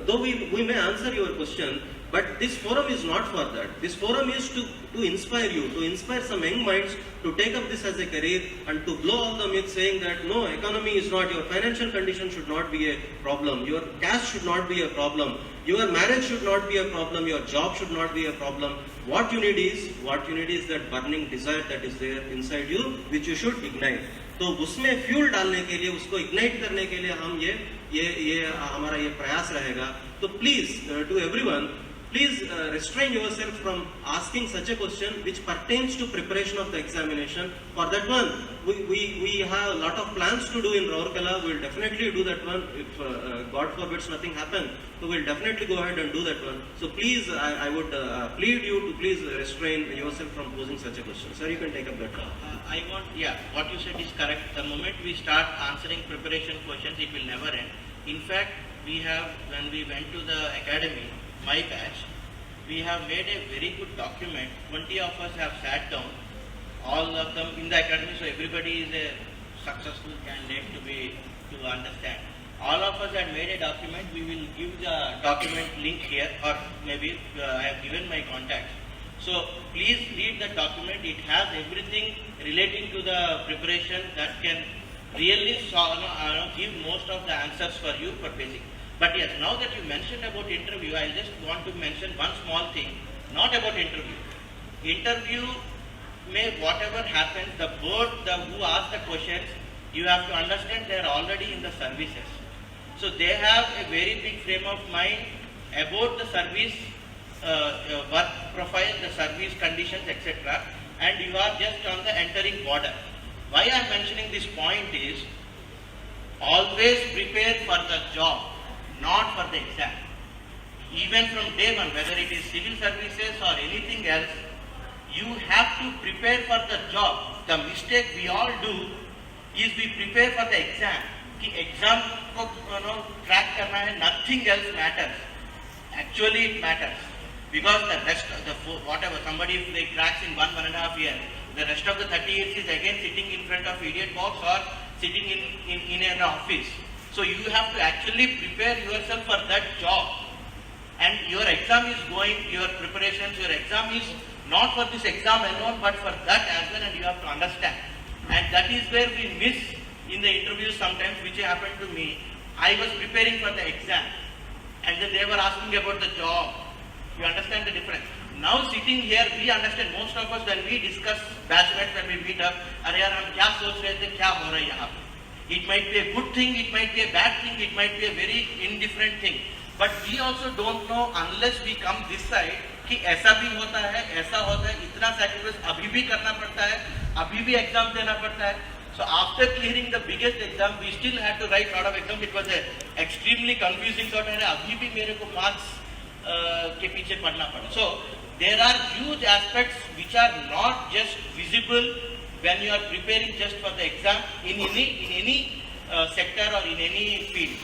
दो we may answer your question, but this forum is not for that. This forum is to inspire you, to inspire some young minds to take up this as a career and to blow all the myths saying that no, economy is not, your financial condition should not be a problem, your caste should not be a problem, your marriage should not be a problem, your job should not be a problem. What you need is that burning desire that is there inside you, which you should ignite. तो उसमें fuel डालने के लिए, उसको ignite करने के लिए हम ये हमारा ये प्रयास रहेगा. तो please to everyone, please restrain yourself from asking such a question which pertains to preparation of the examination. For that one, we have a lot of plans to do in Rourkela. We will definitely do that one. If God forbids nothing happen, so we will definitely go ahead and do that one. So please, I would plead you to please restrain yourself from posing such a question. Sir, you can take up that one. What you said is correct. The moment we start answering preparation questions, it will never end. In fact, when we went to the academy, my batch, we have made a very good document. 20 of us have sat down, all of them in the academy, so everybody is a successful candidate to understand. All of us had made a document. We will give the document link here, or maybe I have given my contact. So please read the document. It has everything relating to the preparation that can really give most of the answers for you for basic. But yes, now that you mentioned about interview, I just want to mention one small thing, not about interview. Interview may whatever happens, the board who asked the questions, you have to understand they are already in the services. So they have a very big frame of mind about the service work profile, the service conditions, etc. And you are just on the entering border. Why I am mentioning this point is, always prepare for the job, not for the exam. Even from day one, whether it is civil services or anything else, you have to prepare for the job. The mistake we all do is we prepare for the exam. कि exam को crack करना है, nothing else matters. Actually it matters. Because the rest of the whatever, somebody if they cracks in 1.5 years, the rest of the 30 years is again sitting in front of idiot box or sitting in an office. So you have to actually prepare yourself for that job. And your exam is going, your preparations, your exam is not for this exam alone, but for that as well, and you have to understand. And that is where we miss in the interviews sometimes, which happened to me. I was preparing for the exam, and then they were asking about the job. You understand the difference? Now sitting here, we understand, most of us when we discuss batchmates, when we meet up, अरे यार हम क्या सोच रहे थे, क्या हो रहा है यहाँ पे? It might be a good thing, it might be a bad thing, it might be a very indifferent thing. But we also don't know unless we come this side कि ऐसा भी होता है, ऐसा होता है, इतना sacrifice अभी भी करना पड़ता है, अभी भी exam देना पड़ता है. So after clearing the biggest exam, we still had to write lot of exams. It was a extremely confusing sort of. अभी भी मेरे को marks के पीछे पढ़ना पड़ा. So there are huge aspects which are not just visible when you are preparing just for the exam in any sector or in any field.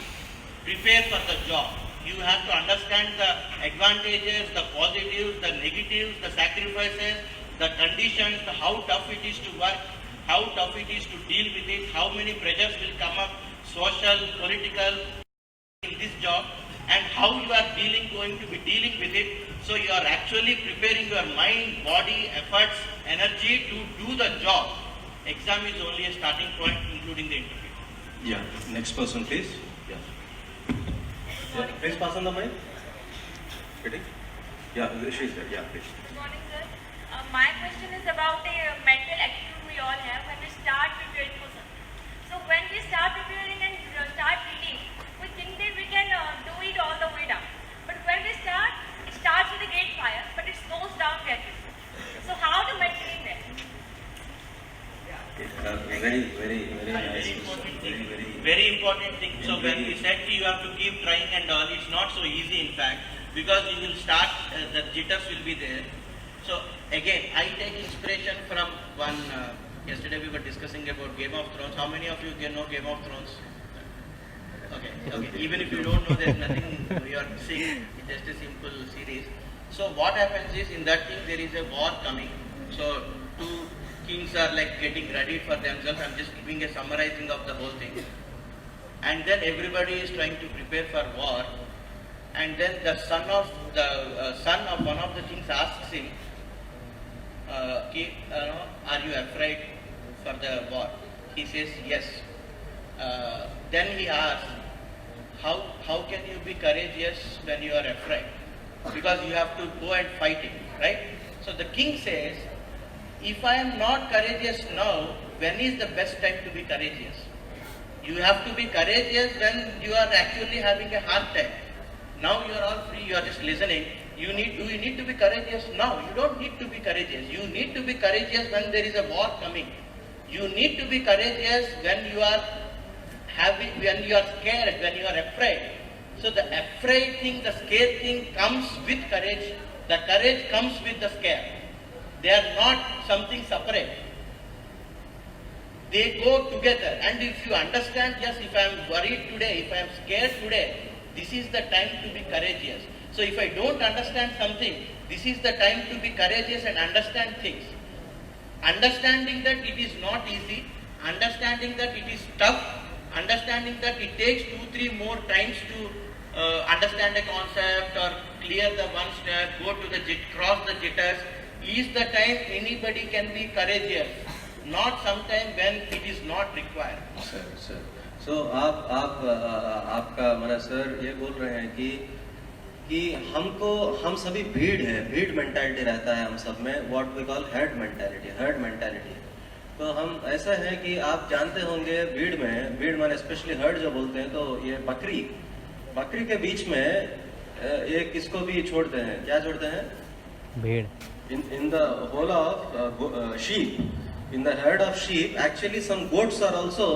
Prepare for the job. You have to understand the advantages, the positives, the negatives, the sacrifices, the conditions, how tough it is to work, how tough it is to deal with it, how many pressures will come up, social, political, in this job, and how you are going to be dealing with it. So you are actually preparing your mind, body, efforts, energy to do the job. Exam is only a starting point, including the interview. Yeah. Next person, please. Yeah. Yeah. Please pass on the mic. Ready? Yeah, she's there. Yeah, please. Good morning, sir. My question is about the mental attitude we all have when we start preparing for something. So when we start preparing and start reading, we think that we can do it all the way down. But when we start, it starts with a great fire, but it slows down gradually. So how to maintain that? Very nice. Very important thing. So when we said you have to keep trying and all, it's not so easy in fact, because you will start, the jitters will be there. So again, I take inspiration from one, yesterday we were discussing about Game of Thrones. How many of you can know Game of Thrones? Okay. Even if you don't know, there's nothing you are seeing. It's just a simple series. So what happens is, in that thing there is a war coming. So two kings are like getting ready for themselves. I'm just giving a summarizing of the whole thing. And then everybody is trying to prepare for war. And then the son of one of the kings asks him, are you afraid for the war? He says yes. Then he asks, how can you be courageous when you are afraid? Because you have to go and fight it, right? So the king says, if I am not courageous now, when is the best time to be courageous? You have to be courageous when you are actually having a hard time. Now you are all free, you are just listening. Do you need to be courageous now? You don't need to be courageous. You need to be courageous when there is a war coming. You need to be courageous when you are scared, when you are afraid. So the afraid thing, the scared thing comes with courage. The courage comes with the scare. They are not something separate. They go together. And if you understand, yes, if I am worried today, if I am scared today, this is the time to be courageous. So if I don't understand something, this is the time to be courageous and understand things. Understanding that it is not easy, understanding that it is tough, understanding that it takes 2-3 more times to understand a concept or clear the one step, go to the cross the jitters, is the time anybody can be courageous, not sometime when it is not required. Sir so आपका माना sir ये बोल रहे हैं कि हम सभी भीड़ मेंटालिटी रहता है हम सब में, what we call herd mentality. तो हम ऐसा है कि आप जानते होंगे भीड़ माने स्पेशली हर्ड जो बोलते हैं, तो ये बकरी के बीच में ये किसको भी छोड़ते हैं, क्या छोड़ते हैं? भीड़। in the whole of sheep, in the herd of sheep, actually some goats are also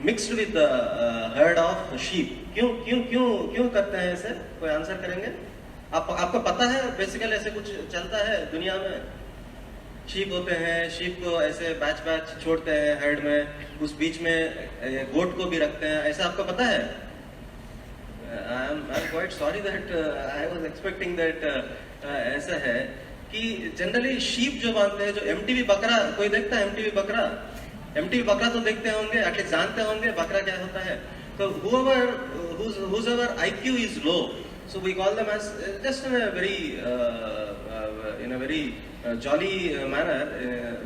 mixed with the herd of sheep. क्यों करते हैं ऐसे? कोई आंसर करेंगे? आपको पता है बेसिकली ऐसे कुछ चलता है दुनिया में? शीप होते हैं, शीप को ऐसे बैच छोड़ते हैं हर्ड में, उस बीच में गोट को भी रखते हैं, ऐसा आपको पता है? I'm quite sorry that I was expecting that ऐसा है कि जनरली शीप जो मानते हैं, जो एमटीवी बकरा, कोई देखता है एमटीवी बकरा तो देखते होंगे, एटलीस्ट जानते होंगे बकरा क्या होता है। तो whoever IQ is low, so we call them as just in a very jolly manner,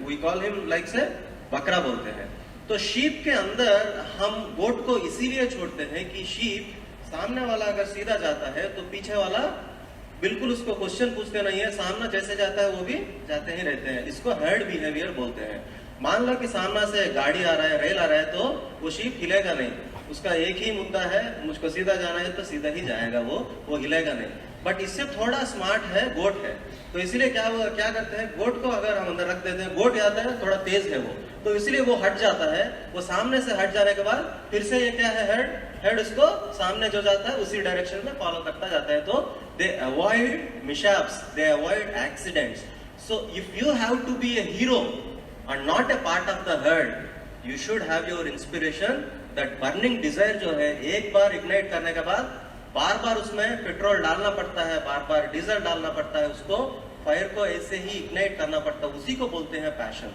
we call him like say बकरा बोलते हैं। तो शीप के अंदर हम गोट को इसीलिए छोड़ते हैं कि शीप सामने वाला अगर सीधा जाता है तो पीछे वाला बिल्कुल उसको क्वेश्चन पूछते नहीं है, सामने जैसे जाता है वो भी जाते ही रहते हैं। इसको हर्ड बिहेवियर बोलते हैं। मान लो कि सामने से गाड़ी आ रहा है, रेल आ रहा है, तो वो शीप हिलेगा नहीं, उसका एक ही मुद्दा है, मुझको सीधा जाना है तो सीधा ही जाएगा, वो हिलेगा नहीं। बट इससे थोड़ा स्मार्ट है गोट है, तो इसलिए क्या करते हैं, गोट को अगर हम अंदर रख देते हैं, गोट आता है थोड़ा तेज है वो, तो इसलिए वो हट जाता है। वो सामने से हट जाने के बाद फिर से ये क्या है, हेड उसको सामने जो जाता है उसी डायरेक्शन में फॉलो करता जाता है। तो they avoid mishaps, they avoid accidents. So if you have to be a hero and not a part of the herd, you should have your inspiration, that burning desire जो है, एक बार ignite करने के बाद बार उसमें पेट्रोल डालना पड़ता है, बार डीजल डालना पड़ता है, उसको फायर को ऐसे ही इग्नाइट करना पड़ता है, उसी को बोलते हैं पैशन।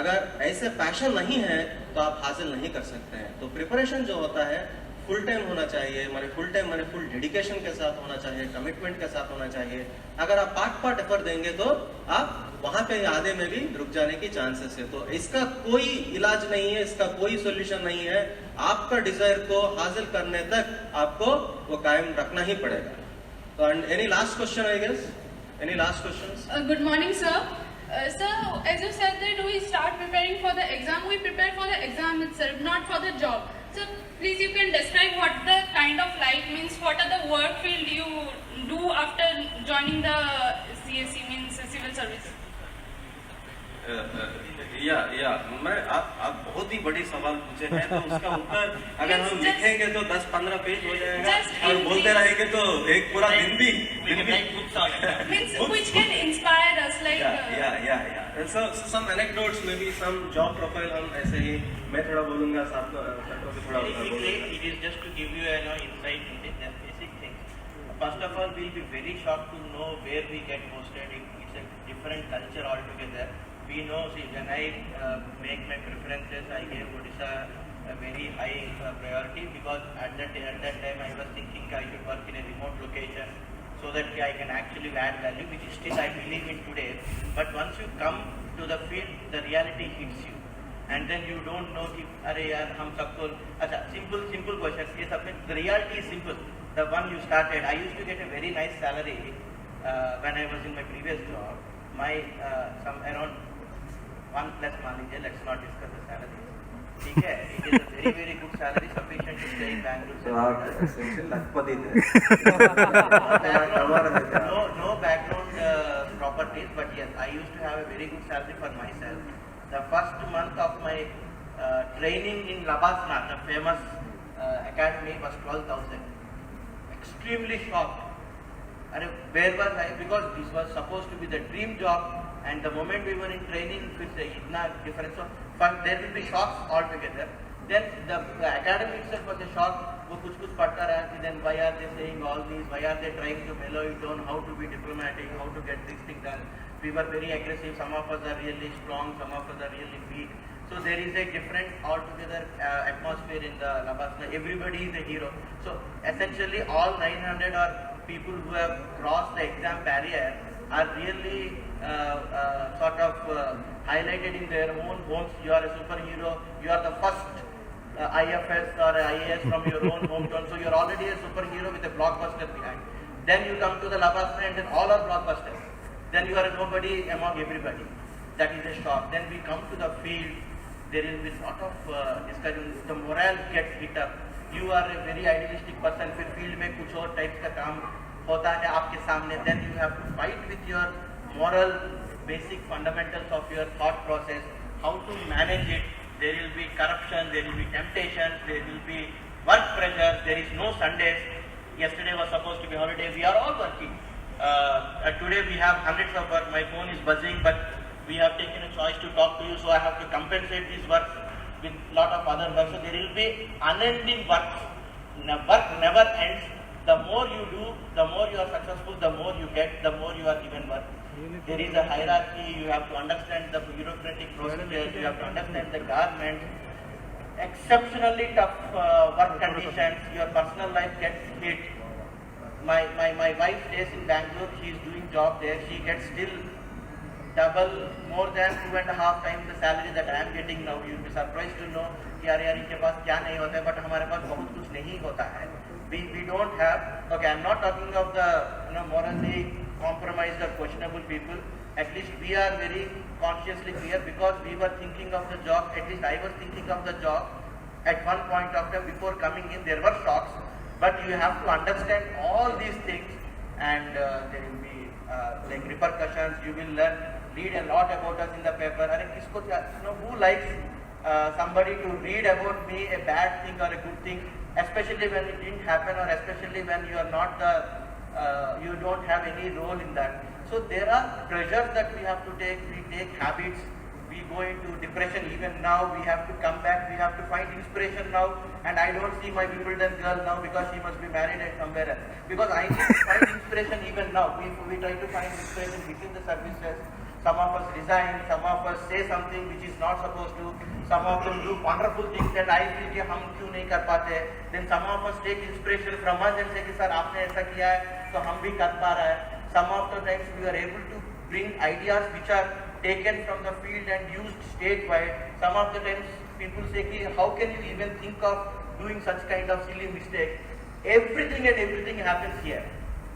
अगर ऐसे पैशन नहीं है तो आप हासिल नहीं कर सकते हैं। तो प्रिपरेशन जो होता है फुल टाइम होना चाहिए, माने फुल डेडिकेशन के साथ होना चाहिए, कमिटमेंट के साथ होना चाहिए। अगर आप पार्ट एफर्ट देंगे तो आप वहां पे आधे में भी रुक जाने की चांसेस है। तो इसका कोई इलाज नहीं है, इसका कोई सॉल्यूशन नहीं है। आपका डिजायर को हासिल करने तक आपको वो कायम रखना ही पड़ेगा। तो any last question I guess? Any last questions? Good morning, sir. Sir, as you said that we start preparing for the exam, we prepare for the exam itself, not for the job. So please you can describe what the kind of life means, what are the work field you do after joining the CSE, means civil service. मैं आप बहुत ही बड़ी सवाल पूछे हैं, तो उसका उत्तर अगर हम लिखेंगे तो 10-15 पेज हो जाएगा, और बोलते रहेंगे तो एक पूरा दिन भी means which can inspire us, like so some anecdotes, maybe some job profile, हम ऐसे ही मैं थोड़ा बोलूंगा, सर को भी थोड़ा बोलूंगा। It is just to give you an insight into the basic things. First of all, we'll be very shocked to know where we get posted. It's a different culture altogether. We know, see, when I make my preferences, I gave Odisha a very high priority, because at that time I was thinking I should work in a remote location so that I can actually add value, which is still I believe in today. But once you come to the field, the reality hits you, and then you don't know if अरे यार हम सबको अच्छा simple question, ये सब में the reality is simple. The one you started, I used to get a very nice salary when I was in my previous job. My some around 1+ manager, let's not discuss the salary. ठीक है, it is a very good salary, sufficient to stay in Bangalore. तो आप essentially लखपति थे। No background properties, but yes, I used to have a very good salary for myself. The first month of my training in Labasna, the famous academy, was 12,000. Extremely shocked. And where was I? Because this was supposed to be the dream job, and the moment we were in training, it's a difference. So there will be shocks altogether. Then the academy itself was a shock. वो कुछ पढ़ता रहा कि then why are they saying all these? Why are they trying to mellow it down? How to be diplomatic? How to get this thing done? We were very aggressive. Some of us are really strong. Some of us are really weak. So there is a different altogether atmosphere in the Labasna. Everybody is a hero. So essentially all 900 are people who have crossed the exam barrier are really sort of highlighted in their own homes. You are a superhero. You are the first IFS or IAS from your own hometown. So you are already a superhero with a blockbuster behind. Then you come to the Labasna and then all are blockbusters. Then you are a nobody among everybody. That is a shock. Then we come to the field. There will be a lot of discussion. The morale gets hit up. You are a very idealistic person. फिर field में कुछ और types का काम होता है आपके सामने. Then you have to fight with your moral basic fundamentals of your thought process. How to manage it. There will be corruption. There will be temptations. There will be work pressure. There is no Sundays. Yesterday was supposed to be holiday. We are all working. Today we have hundreds of work. My phone is buzzing, but we have taken a choice to talk to you, so I have to compensate this work with lot of other work. So there will be unending work. Work never ends. The more you do, the more you are successful, the more you get, the more you are given work. There is a hierarchy. You have to understand the bureaucratic procedures. You have to understand the government. Exceptionally tough work conditions. Your personal life gets hit. My wife stays in Bangalore. She is doing job there. She gets still double, more than 2.5 times the salary that I am getting now. You will be surprised to know कि यार इनके पास क्या नहीं होता है, but हमारे पास बहुत कुछ नहीं होता है. We don't have. Okay, I am not talking of the morally compromised or questionable people. At least we are very consciously clear because we were thinking of the job. At least I was thinking of the job at one point of time before coming in. There were shocks, but you have to understand all these things, and there will be like repercussions. You will read a lot about us in the paper. Who likes somebody to read about me a bad thing or a good thing, especially when it didn't happen, or especially when you are not you don't have any role in that. So there are pressures that we have to take. We take habits. We go into depression. Even now we have to come back. We have to find inspiration now. And I don't see my Wimbledon girl now because she must be married at somewhere else. Because I need to find inspiration even now. We try to find inspiration within the services. Some of us resign. Some of us say something which is not supposed to. Some of them do wonderful things that I feel कि हम क्यों नहीं कर पाते. Then some of us take inspiration from us and say कि sir आपने ऐसा किया है तो हम भी कर पा रहा है. Some of the times we are able to bring ideas which are taken from the field and used statewide. Some of the times people say कि how can you even think of doing such kind of silly mistakes. Everything and everything happens here,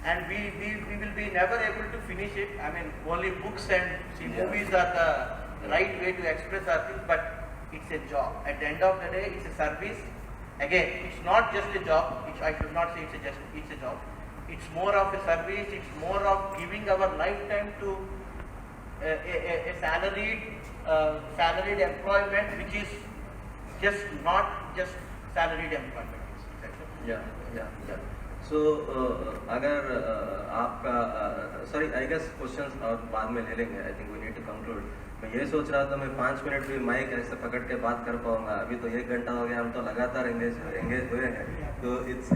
and we will be never able to finish it. I mean, only books and movies are the right way to express our things, but it's a job. At the end of the day, it's a service. Again, it's not just a job. I should not say it's a job. It's more of a service. It's more of giving our lifetime to a salaried employment, which is just not just salaried employment. Yeah. So अगर आपका sorry, I guess questions और बाद में ले लेंगे. I think we need to conclude. मैं ये सोच रहा था मैं 5 मिनट भी माइक ऐसे पकड़ के बात कर पाऊंगा. अभी तो 1 घंटा हो गया. हम तो लगातार एंगेज हुए हैं. तो it's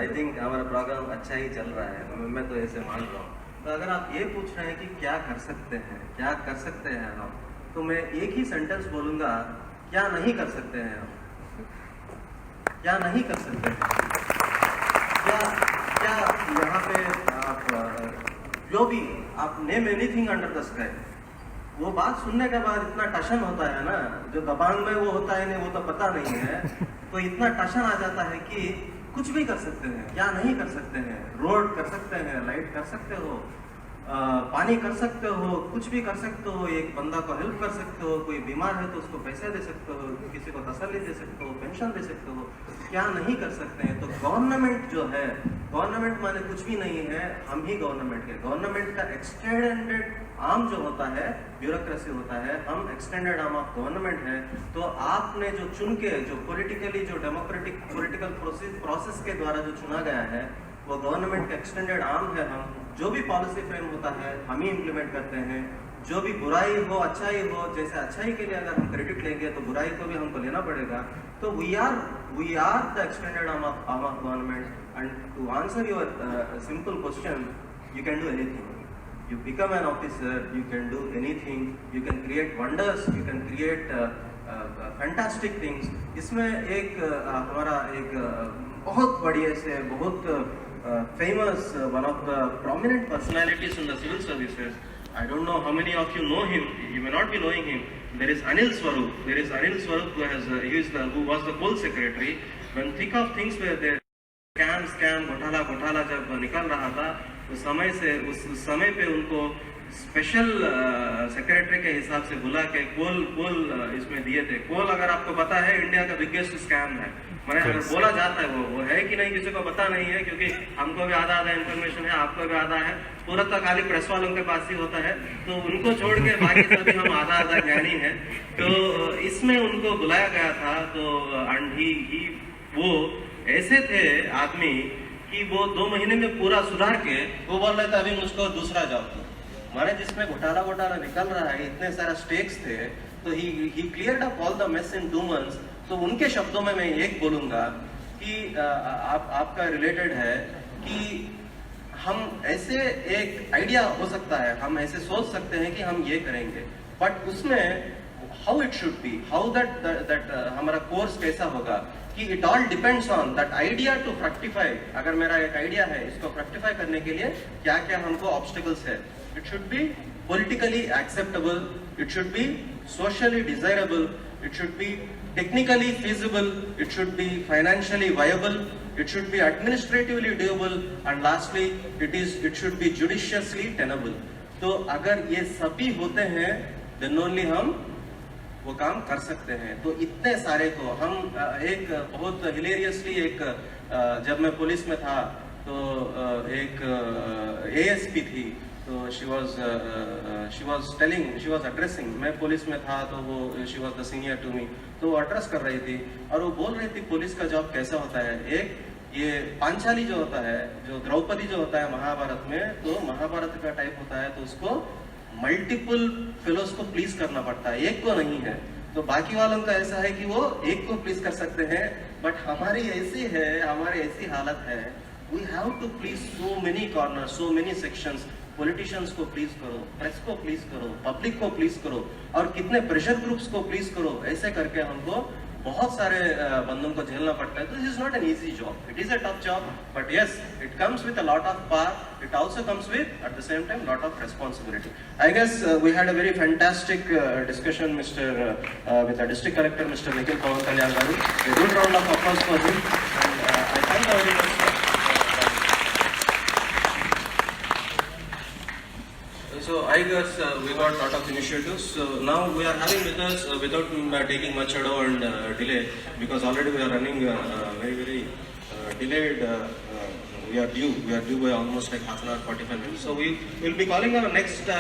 I think हमारा प्रोग्राम अच्छा ही चल रहा है. मैं तो ऐसे मान रहा हूँ. तो अगर आप ये पूछ रहे हैं कि क्या कर सकते हैं हम, तो मैं एक ही सेंटेंस बोलूँगा, क्या नहीं कर सकते हैं हम. क्या नहीं कर सकते हैं. क्या यहाँ पे आप जो भी आप name anything under the sky, वो बात सुनने के बाद इतना टशन होता है ना, जो दबांग में वो होता है नहीं वो तो पता नहीं है, तो इतना टशन आ जाता है कि कुछ भी कर सकते हैं. क्या नहीं कर सकते हैं. रोड कर सकते हैं, लाइट कर सकते हो, पानी कर सकते हो, कुछ भी कर सकते हो. एक बंदा को हेल्प कर सकते हो. कोई बीमार है तो उसको पैसे दे सकते हो, किसी को तसल्ली दे सकते हो, पेंशन दे सकते हो. क्या नहीं कर सकते हैं. तो गवर्नमेंट जो है, गवर्नमेंट माने कुछ भी नहीं है, हम ही गवर्नमेंट के. गवर्नमेंट का एक्सटेंडेड आर्म जो होता है, ब्यूरोक्रेसी होता है, हम एक्सटेंडेड आर्म ऑफ गवर्नमेंट है. तो आपने जो चुन के, जो पॉलिटिकली, जो डेमोक्रेटिक पॉलिटिकल प्रोसेस के द्वारा जो चुना गया है, वो गवर्नमेंट का एक्सटेंडेड आर्म है. हम जो भी पॉलिसी फ्रेम होता है हम ही इम्प्लीमेंट करते हैं. जो भी बुराई हो, अच्छाई हो, जैसे अच्छाई के लिए अगर हम क्रेडिट लेंगे तो बुराई को भी हमको लेना पड़ेगा. So we are the extended arm of government. And to answer your simple question, you can do anything. You become an officer, you can do anything. You can create wonders. You can create fantastic things. इसमें एक हमारा एक बहुत बढ़िया से बहुत famous one of the prominent personalities in the civil services. I don't know how many of you know him. You may not be knowing him. There is Anil Swarup. There is Anil Swarup who was the coal secretary. When thick of things were there, scam घोटाला जब निकल रहा था, उस समय पे उनको special secretary के हिसाब से बुला के कोल इसमें दिए थे। कोल अगर आपको पता है इंडिया का बिगेस्ट स्कैम है, मैंने अगर बोला जाता है वो है कि नहीं किसी को पता नहीं है, क्योंकि हमको भी आधा इन्फॉर्मेशन है, आपको भी आधा है, पूरा तो खाली प्रेस वालों के पास ही होता है, तो उनको छोड़ के बाकी सभी हम आधा ज्ञानी है। तो इसमें उनको बुलाया गया था। तो वो ऐसे थे आदमी कि वो 2 महीने में पूरा सुधार के वो बोल रहे थे अभी मुझको दूसरा जॉब दो। हमारे जिसमें घोटाला निकल रहा है, इतने सारे स्टेक्स थे, तो ही cleared up all the mess in 2 months। तो उनके शब्दों में मैं एक बोलूंगा कि आपका रिलेटेड है कि हम ऐसे एक आइडिया हो सकता है, हम ऐसे सोच सकते हैं कि हम ये करेंगे, बट उसमें how it should be, how that हमारा कोर्स कैसा होगा, कि it all depends on that idea to fructify. अगर मेरा एक आइडिया है, इसको फ्रक्टिफाई करने के लिए क्या क्या हमको ऑब्स्टिकल्स है। It should B politically acceptable, it should be socially desirable, it should be technically feasible, it should be financially viable, it should be administratively doable, and lastly it should be judiciously tenable। तो अगर ये सभी होते हैं then only हम वो काम कर सकते हैं। तो इतने सारे को हम एक बहुत हिलेरियसली जब मैं पुलिस में था तो एक ASP थी, तो she was addressing, मैं पुलिस में था तो वो she was the senior to me, तो वो एड्रेस कर रही थी और वो बोल रही थी पुलिस का जॉब कैसा होता है। एक ये पांचाली जो होता है, जो द्रौपदी जो होता है महाभारत में, तो महाभारत का टाइप होता है, तो उसको मल्टीपल फेलोज को प्लीज करना पड़ता है, एक को नहीं है। तो बाकी वालों का ऐसा है कि वो एक को प्लीज कर सकते हैं, बट हमारी ऐसी है, हमारी ऐसी हालत है, we have to please so many corner, so many sections. Politicians को प्लीज करो, प्रेस को प्लीज करो, पब्लिक को प्लीज करो, और कितने प्रेशर ग्रुप्स को प्लीज करो, ऐसे करके हमको बहुत सारे बंदों को झेलना पड़ता है। तो this is not an easy job, it is a tough job, but yes it comes with a lot of power, it also comes with at the same time lot of responsibility. I guess we had a very fantastic discussion with the district collector Mr. Nikhil Pawan Kalyan garu. A good round of applause for him, and I thank the audience. So I guess we got lot of initiatives. So now we are having with us without taking much ado and delay, because already we are running very delayed. We are due by almost like half an hour, 45 minutes. So we will be calling our next